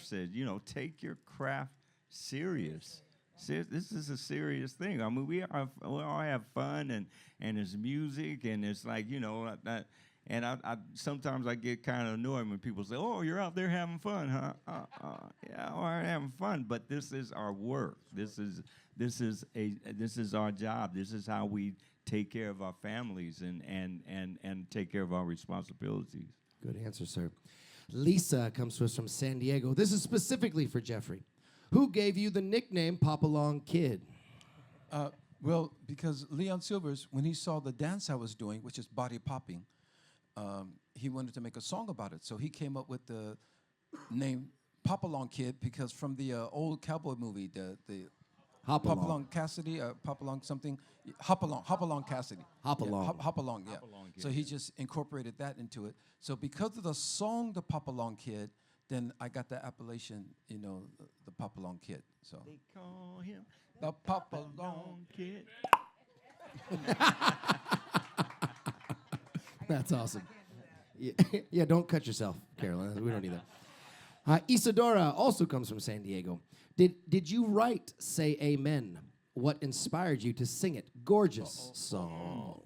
Speaker 2: said, you know, take your craft serious. This is a serious thing. I mean, we all have fun, and it's music, and it's like, you know, I sometimes I get kind of annoyed when people say, "Oh, you're out there having fun, huh?" Yeah, all right, having fun, but this is our work. This is our job. This is how we take care of our families and take care of our responsibilities.
Speaker 1: Good answer, sir. Lisa comes to us from San Diego. This is specifically for Jeffrey. Who gave you the nickname Papa Long Kid?
Speaker 3: Well, because Leon Silvers, when he saw the dance I was doing, which is body popping, he wanted to make a song about it. So he came up with the name Papa Long Kid because from the old cowboy movie, the
Speaker 1: Hopalong.
Speaker 3: Hopalong Cassidy, Hopalong something, Hopalong Cassidy.
Speaker 1: Hopalong.
Speaker 3: Yeah, Hopalong, yeah.
Speaker 2: Hopalong Kid,
Speaker 3: So he just incorporated that into it. So because of the song, the Hopalong Kid, then I got the appellation, you know, the Hopalong Kid. So
Speaker 2: They call him
Speaker 3: the Hopalong.
Speaker 2: Kid.
Speaker 1: That's awesome. Yeah, yeah, don't cut yourself, Carolyn. We don't need that. Isadora also comes from San Diego. Did you write Say Amen? What inspired you to sing it? Gorgeous song.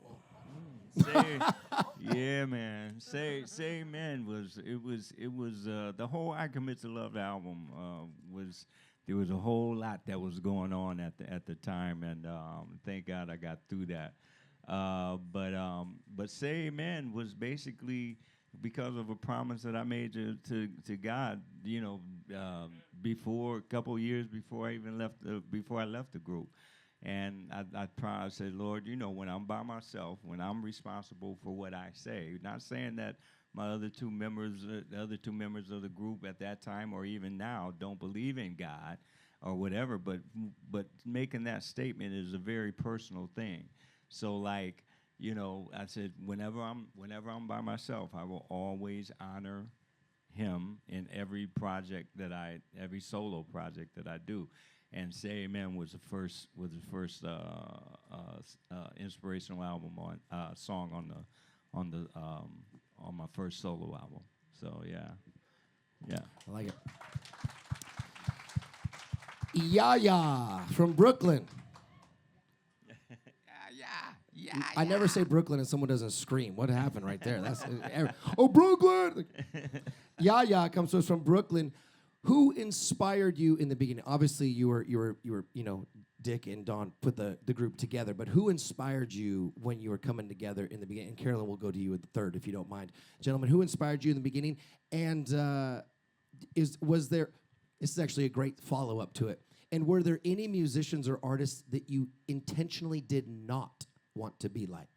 Speaker 2: Yeah, man. Say Amen was the whole I Commit to Love album was. There was a whole lot that was going on at the time, and thank God I got through that. But Say Amen was basically because of a promise that I made to God, you know, a couple years before I even left the group. And I said, Lord, you know, when I'm by myself, when I'm responsible for what I say, not saying that my other two members, the other two members of the group at that time or even now don't believe in God or whatever, but making that statement is a very personal thing. So like, you know, I said, whenever I'm by myself, I will always honor him in every solo project that I do. And Say Amen was the first inspirational album song on my first solo album. So yeah.
Speaker 1: I like it. Yaya from Brooklyn. I never say Brooklyn and someone doesn't scream. What happened right there? That's oh, Brooklyn. Yaya comes to us from Brooklyn. Who inspired you in the beginning? Obviously, you were you know, Dick and Don put the group together, but who inspired you when you were coming together in the beginning? And Carolyn, will go to you at the third, if you don't mind. Gentlemen, who inspired you in the beginning? And was there, this is actually a great follow-up to it, and were there any musicians or artists that you intentionally did not want to be like?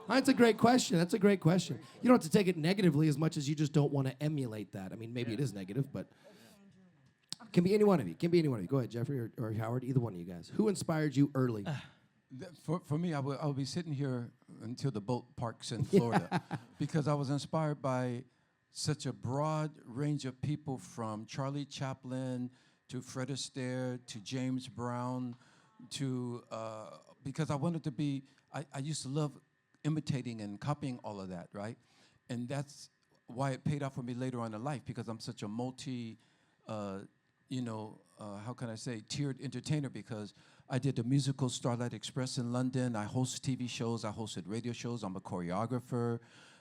Speaker 1: That's a great question. That's a great question. You don't have to take it negatively as much as you just don't want to emulate that. I mean, maybe it is negative, but can be any one of you. Can be any one of you. Go ahead, Jeffrey or Howard, either one of you guys. Who inspired you early?
Speaker 3: For me, I will be sitting here until the boat parks in Florida because I was inspired by such a broad range of people, from Charlie Chaplin to Fred Astaire to James Brown to because I wanted to be, I used to love imitating and copying all of that, right? And that's why it paid off for me later on in life, because I'm such a multi, you know, how can I say, tiered entertainer, because I did the musical Starlight Express in London. I host TV shows. I hosted radio shows. I'm a choreographer.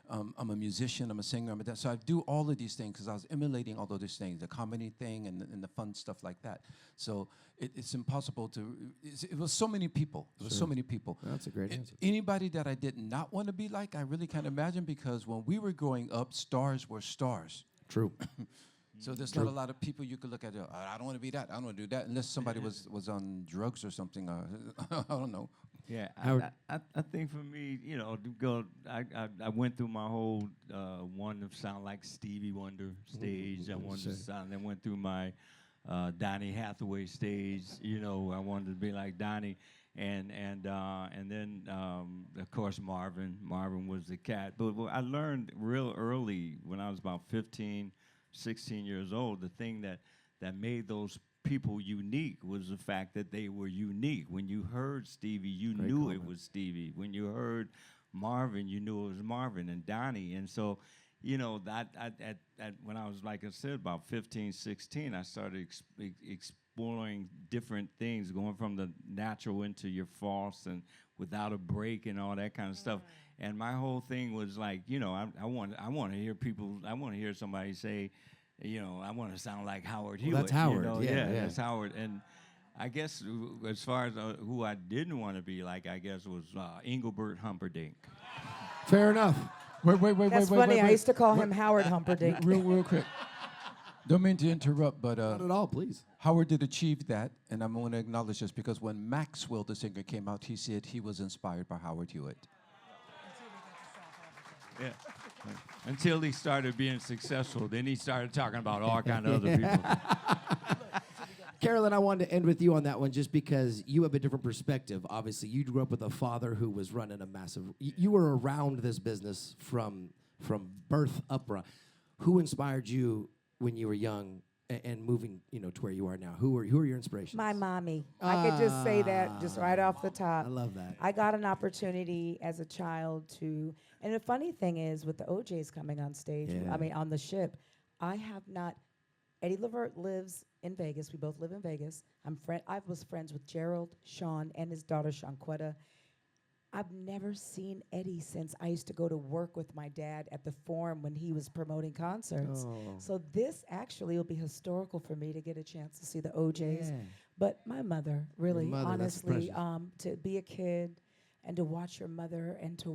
Speaker 3: I'm a musician, I'm a singer, I'm a dancer. So I do all of these things because I was emulating all of these things, the comedy thing and the fun stuff like that. So it's impossible to, it was so many people. It was so many people.
Speaker 1: That's a great answer.
Speaker 3: Anybody that I did not want to be like, I really can't imagine, because when we were growing up, stars were stars.
Speaker 1: True.
Speaker 3: So there's not a lot of people you could look at. I don't want to be that. I don't want to do that unless somebody was on drugs or something. I don't know.
Speaker 2: Yeah,
Speaker 1: Howard?
Speaker 2: I think for me, you know, to go, I went through my whole wanting to sound like Stevie Wonder stage. I wanted to sound. I went through my Donny Hathaway stage. You know, I wanted to be like Donny, and then of course Marvin. Marvin was the cat. But what I learned real early when I was about 15, 16 years old, the thing that made those people unique was the fact that they were unique. When you heard Stevie, you knew it was Stevie. When you heard Marvin, you knew it was Marvin and Donnie. And so, you know, that when I was, like I said, about 15, 16, I started exploring different things, going from the natural into your false and without a break and all that kind of stuff. And my whole thing was like, you know, I want to hear people, I want to hear somebody say, you know, I want to sound like Howard Hewitt.
Speaker 1: That's Howard.
Speaker 2: You know?
Speaker 1: Yeah,
Speaker 2: That's Howard. And I guess as far as who I didn't want to be like, I guess was Engelbert Humperdinck.
Speaker 1: Fair enough.
Speaker 3: Wait.
Speaker 4: That's funny. I used to call him Howard Humperdinck.
Speaker 3: Real quick. Don't mean to interrupt, but
Speaker 1: Not at all, please.
Speaker 3: Howard did achieve that, and I'm going to acknowledge this because when Maxwell, the singer, came out, he said he was inspired by Howard Hewitt.
Speaker 2: Yeah. Until he started being successful, then he started talking about all kind of other people.
Speaker 1: Carolyn, I wanted to end with you on that one just because you have a different perspective. Obviously, you grew up with a father who was running a massive. You were around this business from birth up. Who inspired you when you were young and moving, you know, to where you are now? Who are your inspirations?
Speaker 4: My mommy. I could just say that just right off the top.
Speaker 1: I love that.
Speaker 4: I got an opportunity as a child to, and the funny thing is with the OJs coming on stage,
Speaker 1: Yeah.
Speaker 4: I mean on the ship, I have not, Eddie Levert lives in Vegas. We both live in Vegas. I was friends with Gerald, Sean, and his daughter, Shanquetta. I've never seen Eddie since I used to go to work with my dad at the Forum when he was promoting concerts.
Speaker 1: Oh.
Speaker 4: So this actually will be historical for me to get a chance to see the OJs.
Speaker 1: Yeah.
Speaker 4: But my mother, really,
Speaker 1: mother, that's
Speaker 4: honestly,
Speaker 1: precious.
Speaker 4: to be a kid and to watch your mother and to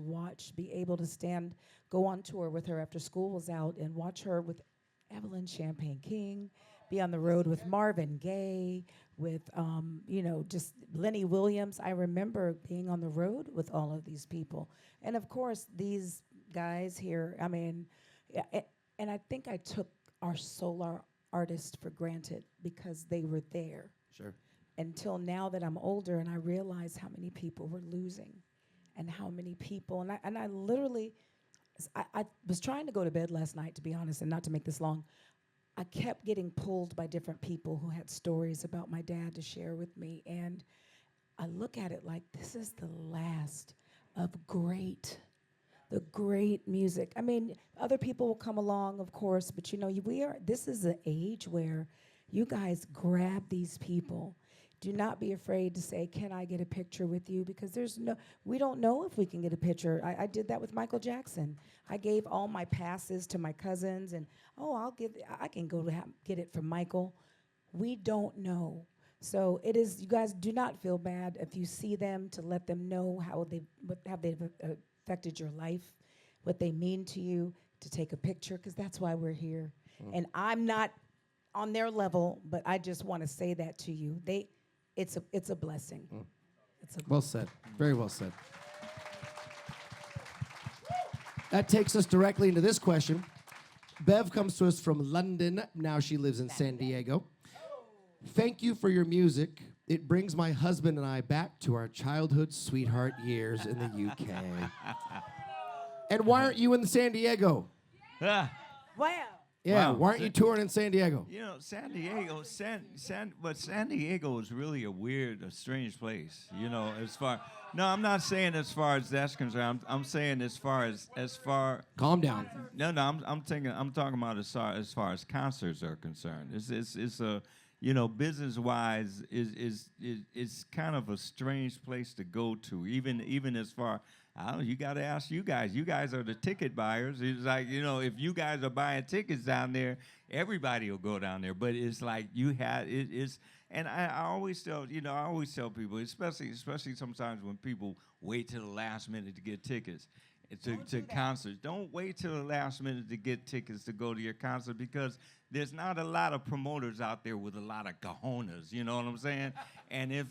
Speaker 4: be able to go on tour with her after school was out and watch her with Evelyn Champagne King, be on the road with Marvin Gaye, with, just Lenny Williams. I remember being on the road with all of these people. And of course, these guys here, I mean, and I think I took our solar artists for granted because they were there.
Speaker 1: Sure.
Speaker 4: Until now that I'm older and I realize how many people we're losing and how many people, and I literally, I was trying to go to bed last night, to be honest, and not to make this long. I kept getting pulled by different people who had stories about my dad to share with me, and I look at it like this is the last of the great music. I mean, other people will come along, of course, but this is an age where you guys grab these people. Do not be afraid to say, can I get a picture with you? Because we don't know if we can get a picture. I did that with Michael Jackson. I gave all my passes to my cousins and, I can go to get it from Michael. We don't know. So you guys do not feel bad if you see them, to let them know how they've affected your life, what they mean to you, to take a picture, because that's why we're here. And I'm not on their level, but I just want to say that to you. It's a blessing.
Speaker 1: Well said. Very well said. That takes us directly into this question. Bev comes to us from London. Now she lives in San Diego. Thank you for your music. It brings my husband and I back to our childhood sweetheart years in the UK. And why aren't you in San Diego?
Speaker 4: Wow.
Speaker 1: Yeah,
Speaker 2: Wow.
Speaker 1: why aren't you touring in San Diego?
Speaker 2: You know, San Diego, San Diego is really a strange place. You know, no, I'm not saying as far as that's concerned. I'm saying as far.
Speaker 1: Calm down.
Speaker 2: No, I'm talking about as far as concerts are concerned. It's a, business-wise, is kind of a strange place to go to. Even as far I don't know, you got to ask you guys. You guys are the ticket buyers. It's like, if you guys are buying tickets down there, everybody will go down there. But it's like it's, and I always tell, people, especially sometimes when people wait till the last minute to get tickets to concerts. Don't wait till the last minute to get tickets to go to your concert, because there's not a lot of promoters out there with a lot of cojones. You know what I'm saying? And if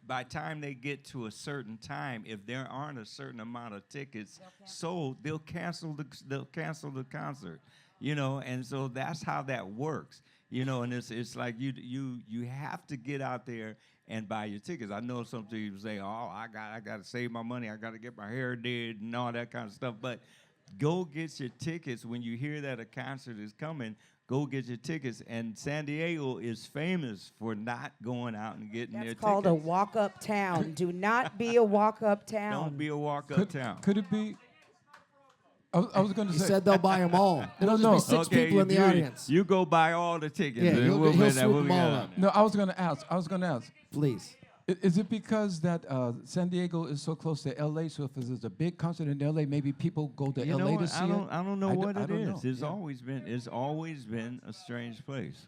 Speaker 2: by the time they get to a certain time, if there aren't a certain amount of tickets sold, they'll cancel the concert. And so that's how that works. And it's like you have to get out there and buy your tickets. I know some people say, "Oh, I got to save my money. I got to get my hair did and all that kind of stuff." But go get your tickets when you hear that a concert is coming. Go get your tickets. And San Diego is famous for not going out and getting their tickets.
Speaker 4: That's called a walk-up town. Do not be a walk-up town.
Speaker 2: Don't be a walk-up town.
Speaker 3: Could it be? I was going to
Speaker 1: He
Speaker 3: say.
Speaker 1: said they'll buy them all. There'll just be six people in the audience.
Speaker 2: You go buy all the tickets.
Speaker 1: Yeah,
Speaker 2: and
Speaker 1: he'll
Speaker 2: we'll
Speaker 1: swoop
Speaker 2: be
Speaker 1: them all
Speaker 2: down
Speaker 1: up.
Speaker 2: there.
Speaker 3: No, I was going to ask.
Speaker 1: Please.
Speaker 3: Is it because that San Diego is so close to LA? So if there's a big concert in LA, maybe people go to
Speaker 2: You know
Speaker 3: LA
Speaker 2: what?
Speaker 3: to see
Speaker 2: I don't know what
Speaker 3: I
Speaker 2: it
Speaker 3: don't know.
Speaker 2: is. It's
Speaker 3: Yeah.
Speaker 2: always been a strange place.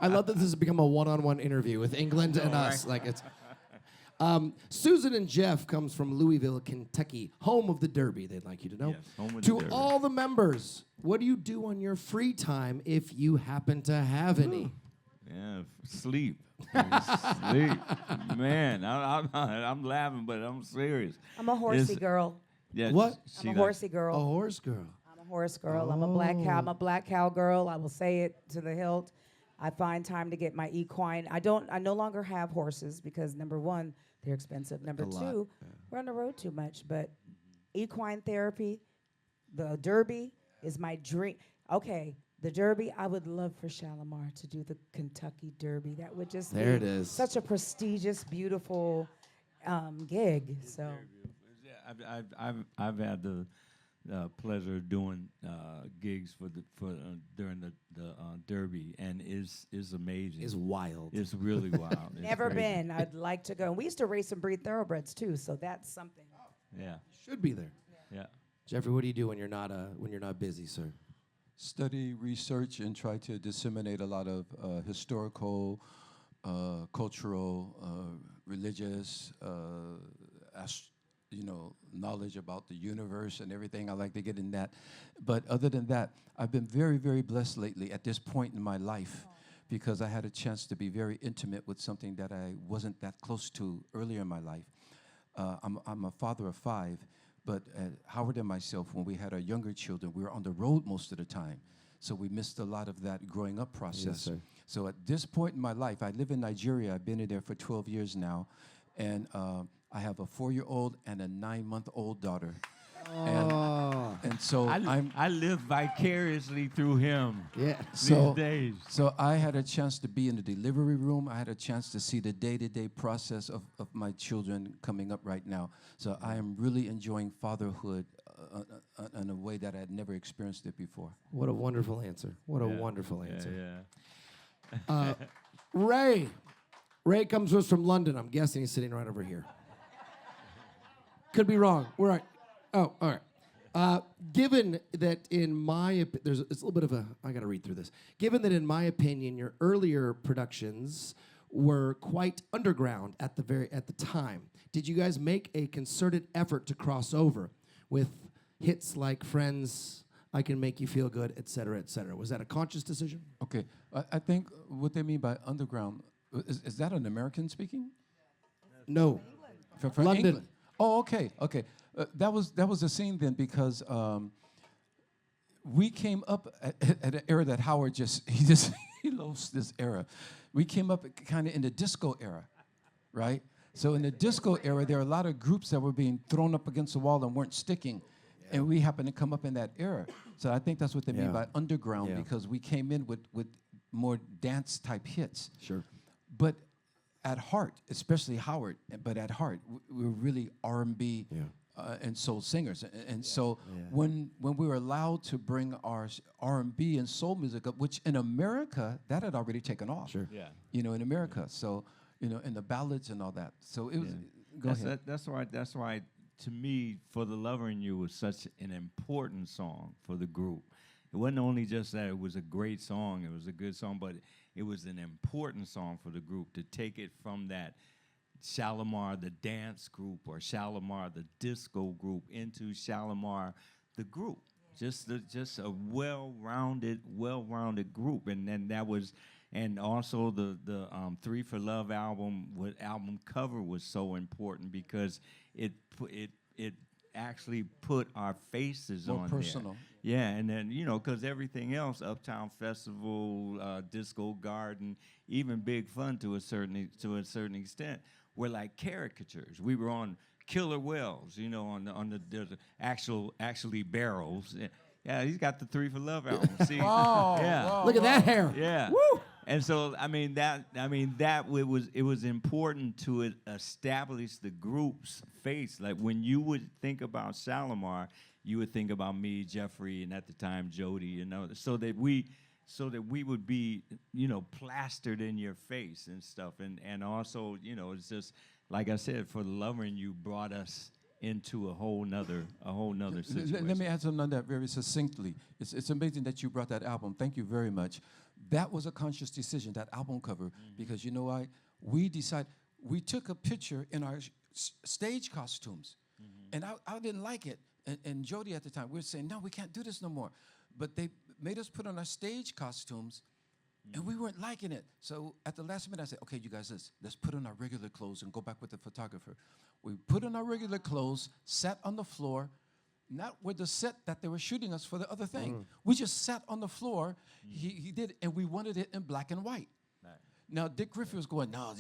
Speaker 1: I love that this has become a one-on-one interview with England and us. Like it's. Susan and Jeff comes from Louisville, Kentucky, home of the Derby. They'd like you to know.
Speaker 2: Yes, home of the
Speaker 1: to
Speaker 2: Derby.
Speaker 1: all the members, what do you do on your free time if you happen to have any?
Speaker 2: Yeah, sleep. Sleep. Man, I'm laughing, but I'm serious.
Speaker 4: I'm a horsey
Speaker 2: It's-
Speaker 4: girl.
Speaker 2: Yeah,
Speaker 1: What?
Speaker 2: she
Speaker 4: I'm a horsey girl.
Speaker 1: A horse girl.
Speaker 4: I'm a horse girl. I'm a black cow. I'm a black cow girl. I will say it to the hilt. I find time to get my equine. I no longer have horses because number one, they're expensive. Number two, we're on the road too much. But equine therapy, the Derby is my dream. Okay, the Derby, I would love for Shalamar to do the Kentucky Derby. That would just
Speaker 1: There
Speaker 4: be
Speaker 1: it is.
Speaker 4: such a prestigious, beautiful gig. So
Speaker 2: I've had the pleasure of doing gigs during the Derby, and it's amazing.
Speaker 1: Is wild.
Speaker 2: It's really wild. It's
Speaker 4: never
Speaker 2: crazy.
Speaker 4: been. I'd like to go. And we used to race and breed thoroughbreds too, so that's something.
Speaker 2: Yeah,
Speaker 1: Should be there.
Speaker 2: yeah.
Speaker 1: Jeffrey, what do you do when you're not busy, sir?
Speaker 3: Study, research, and try to disseminate a lot of historical, cultural, religious, knowledge about the universe and everything. I like to get in that. But other than that, I've been very, very blessed lately at this point in my life because I had a chance to be very intimate with something that I wasn't that close to earlier in my life. I'm a father of 5, but Howard and myself, when we had our younger children, we were on the road most of the time. So we missed a lot of that growing up process.
Speaker 1: Yes, sir.
Speaker 3: So at this point in my life, I live in Nigeria. I've been in there for 12 years now. And I have a 4-year-old and a 9-month-old daughter. And so
Speaker 2: I live vicariously through him.
Speaker 1: Yeah.
Speaker 2: These days.
Speaker 3: So I had a chance to be in the delivery room. I had a chance to see the day-to-day process of my children coming up right now. So I am really enjoying fatherhood in a way that I had never experienced it before.
Speaker 1: What a wonderful answer. What a wonderful answer.
Speaker 2: Yeah.
Speaker 1: Ray comes to us from London. I'm guessing he's sitting right over here. Could be wrong. We're right. Oh, all right. Given that in my it's a little bit of a I got to read through this. Given that in my opinion your earlier productions were quite underground at the time, did you guys make a concerted effort to cross over with hits like Friends, I Can Make You Feel Good, et cetera, et cetera? Was that a conscious decision?
Speaker 3: Okay. I think what they mean by underground, is that an American speaking?
Speaker 1: No.
Speaker 3: From
Speaker 1: London.
Speaker 3: England. Oh, okay. That was the scene then because we came up at an era that Howard he loves this era. We came up kind of in the disco era, right? So in the disco era, there are a lot of groups that were being thrown up against the wall and weren't sticking, and we happened to come up in that era. So I think that's what they mean by underground because we came in with more dance type hits.
Speaker 1: Sure.
Speaker 3: But at heart, especially Howard, but at heart, we were really R&B and soul singers. And so when we were allowed to bring our R&B and soul music up, which in America, that had already taken off.
Speaker 1: Sure.
Speaker 2: Yeah.
Speaker 3: In America. So, and the ballads and all that. So it was. Go ahead.
Speaker 2: That's why. To me, For the Lover in You was such an important song for the group. It wasn't only just that it was a great song, it was a good song, but it was an important song for the group to take it from that Shalamar, the dance group, or Shalamar, the disco group, into Shalamar, the group. Just a well-rounded group, and then that was, and also the Three for Love album cover was so important because it actually put our faces
Speaker 3: More
Speaker 2: on
Speaker 3: personal.
Speaker 2: there. Yeah, and then because everything else, Uptown Festival, Disco Garden, even Big Fun to a certain extent, were like caricatures. We were on Killer Wells, on the actually barrels. Yeah, he's got the Three for Love album. See, yeah,
Speaker 1: Look at that hair.
Speaker 2: yeah. And so it was important to establish the group's face. Like when you would think about Shalamar, you would think about me, Jeffrey, and at the time Jody, so that we would be, plastered in your face and stuff. And also, it's just like I said, For the Lover in You brought us into a whole nother situation.
Speaker 3: Let me add something on that very succinctly. It's amazing that you brought that album. Thank you very much. That was a conscious decision, that album cover, because you know why? We took a picture in our stage costumes, and I didn't like it. And Jody at the time, we were saying, no, we can't do this no more. But they made us put on our stage costumes, and we weren't liking it. So at the last minute, I said, okay, you guys, let's put on our regular clothes and go back with the photographer. We put on our regular clothes, sat on the floor, not with the set that they were shooting us for the other thing. We just sat on the floor. He did, and we wanted it in black and white. Right. Now, Dick Griffey was going, no,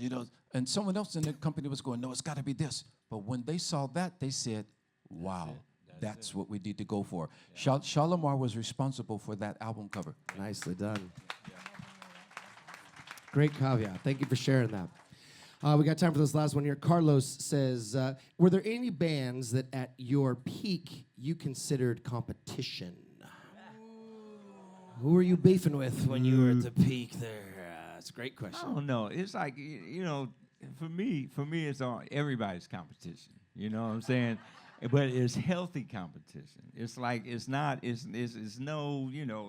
Speaker 3: and someone else in the company was going, no, it's got to be this. But when they saw that, they said, wow, that's what we need to go for. Yeah. Shalamar was responsible for that album cover.
Speaker 1: Nicely done. Great caveat. Thank you for sharing that. We got time for this last one here. Carlos says, were there any bands that at your peak you considered competition? Who were you beefing with when you were at the peak there? That's a great question.
Speaker 2: I don't know. It's like, for me, it's all everybody's competition. You know what I'm saying? But it's healthy competition. It's like, it's no,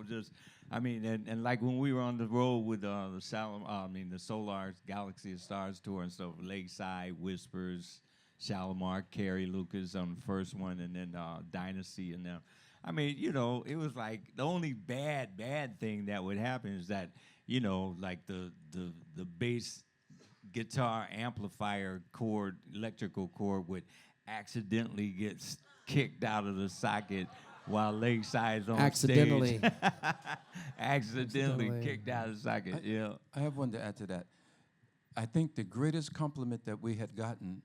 Speaker 2: just, and like when we were on the road with the Solar Galaxy of Stars tour and stuff, Lakeside, Whispers, Shalamar, Carrie Lucas on the first one, and then Dynasty and them. It was like the only bad thing that would happen is that, like the bass guitar amplifier cord, electrical cord would accidentally get kicked out of the socket while Lakeside's on
Speaker 1: accidentally.
Speaker 2: Stage. Accidentally kicked out of the socket,
Speaker 3: I have one to add to that. I think the greatest compliment that we had gotten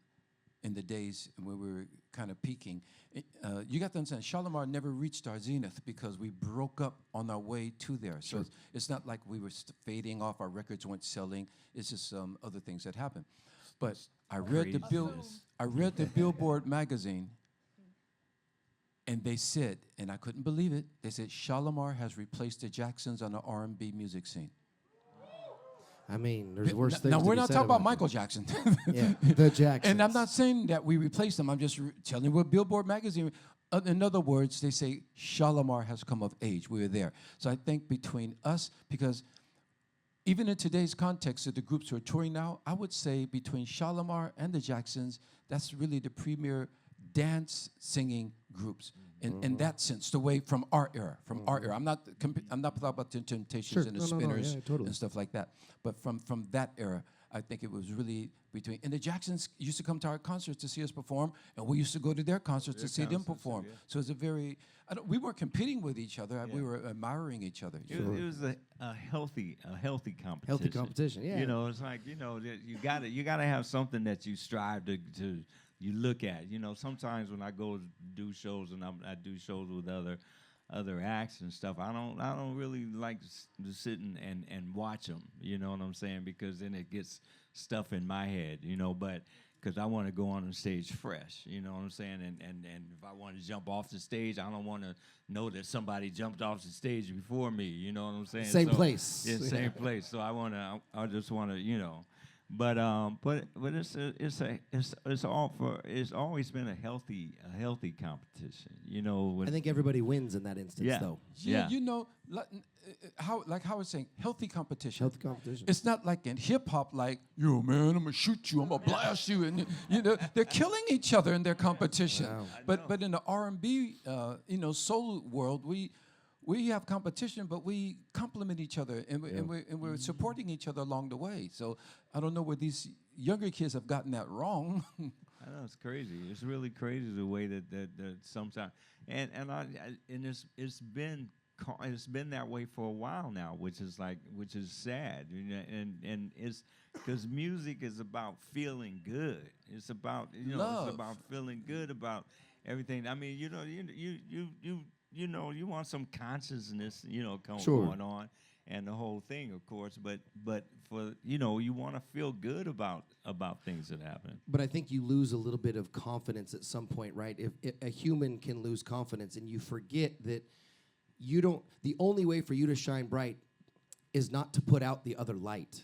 Speaker 3: in the days when we were kind of peaking, you got to understand, Shalamar never reached our zenith because we broke up on our way to there. So it's not like we were fading off, our records weren't selling. It's just other things that happened. But I read the Billboard magazine, and they said, and I couldn't believe it, they said Shalamar has replaced the Jacksons on the R&B music scene.
Speaker 1: There's worse things.
Speaker 3: Now,
Speaker 1: to
Speaker 3: we're
Speaker 1: be
Speaker 3: not
Speaker 1: said
Speaker 3: talking about
Speaker 1: them.
Speaker 3: Michael Jackson.
Speaker 1: Yeah, the Jacksons.
Speaker 3: And I'm not saying that we replaced them. I'm just telling you what Billboard magazine. In other words, they say Shalamar has come of age. We were there. So I think between us, because even in today's context of the groups who are touring now, I would say between Shalamar and the Jacksons, that's really the premier dance singing groups. In that sense, the way from our era, I'm not talking about the Temptations and the Spinners and stuff like that, but from that era, I think it was really between. And the Jacksons used to come to our concerts to see us perform, and we used to go to their concerts to see them perform. Yeah. So it's a very, we weren't competing with each other; we were admiring each other.
Speaker 2: It was a healthy competition.
Speaker 1: Healthy competition, yeah.
Speaker 2: It's like you gotta have something that you strive to you look at. Sometimes when I go do shows and I do shows with other acts and stuff, I don't really like to sit and watch them. You know what I'm saying? Because then it gets stuff in my head. But because I want to go on the stage fresh. You know what I'm saying? And if I want to jump off the stage, I don't want to know that somebody jumped off the stage before me. You know what I'm saying?
Speaker 1: Same place.
Speaker 2: Yeah, same place. So I just want to But it's all for it's always been a healthy competition. You know, when,
Speaker 1: I think everybody wins in that instance,
Speaker 2: Yeah.
Speaker 1: though.
Speaker 3: Yeah, you know, like Howard saying, healthy competition.
Speaker 1: Healthy competition.
Speaker 3: It's not like in hip hop, like, yo, man, I'm gonna shoot you, I'm gonna blast you, and you know, they're killing each other in their competition.
Speaker 1: Wow.
Speaker 3: But in the R&B, soul world, we have competition, but we complement each other, and we're supporting each other along the way. So I don't know where these younger kids have gotten that wrong.
Speaker 2: I know it's crazy. It's really crazy the way that sometimes and it's been that way for a while now, which is sad. You know, and it's because music is about feeling good. It's about
Speaker 3: Love.
Speaker 2: it's about feeling good about everything. I mean, you want some consciousness,
Speaker 1: Sure.
Speaker 2: going on, and the whole thing, of course. But for you want to feel good about things that happen.
Speaker 1: But I think you lose a little bit of confidence at some point, right? If a human can lose confidence, and you forget that the only way for you to shine bright is not to put out the other light.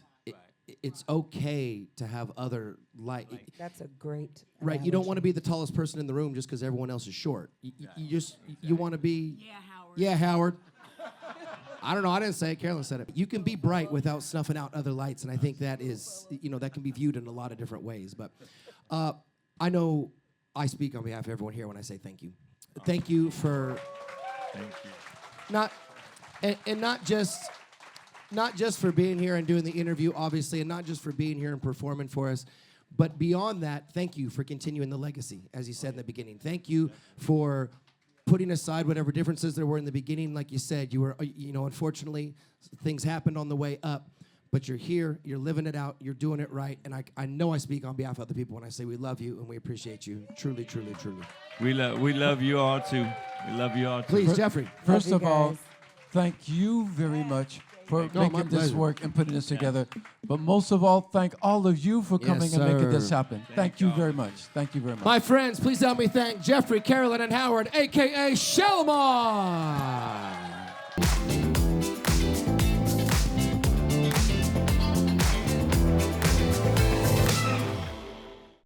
Speaker 1: It's okay to have other light.
Speaker 4: That's a great
Speaker 1: Right, you don't want to be the tallest person in the room just because everyone else is short. You want to be.
Speaker 5: Yeah, Howard.
Speaker 1: Yeah, Howard. I don't know. I didn't say it. Carolyn said it. You can be bright without snuffing out other lights, and I think that is, that can be viewed in a lot of different ways. But I know I speak on behalf of everyone here when I say thank you. Thank you for
Speaker 2: Thank you.
Speaker 1: not just for being here and doing the interview, obviously, and not just for being here and performing for us, but beyond that, thank you for continuing the legacy, as you said in the beginning. Thank you for putting aside whatever differences there were in the beginning. Like you said, you were, unfortunately, things happened on the way up, but you're here, you're living it out, you're doing it right, and I know I speak on behalf of other people when I say we love you and we appreciate you. Truly, truly, truly.
Speaker 2: We love you all too. We love you all too.
Speaker 1: Please, Jeffrey.
Speaker 3: First
Speaker 4: you
Speaker 3: of all,
Speaker 4: guys.
Speaker 3: thank you very much for
Speaker 1: No, my
Speaker 3: making this
Speaker 1: pleasure.
Speaker 3: work and putting this together. But most of all, thank all of you for coming and making this
Speaker 1: sir.
Speaker 3: happen. Thank you very much. Thank you very much.
Speaker 1: My friends, please help me thank Jeffrey, Carolyn, and Howard, a.k.a. Shalamar.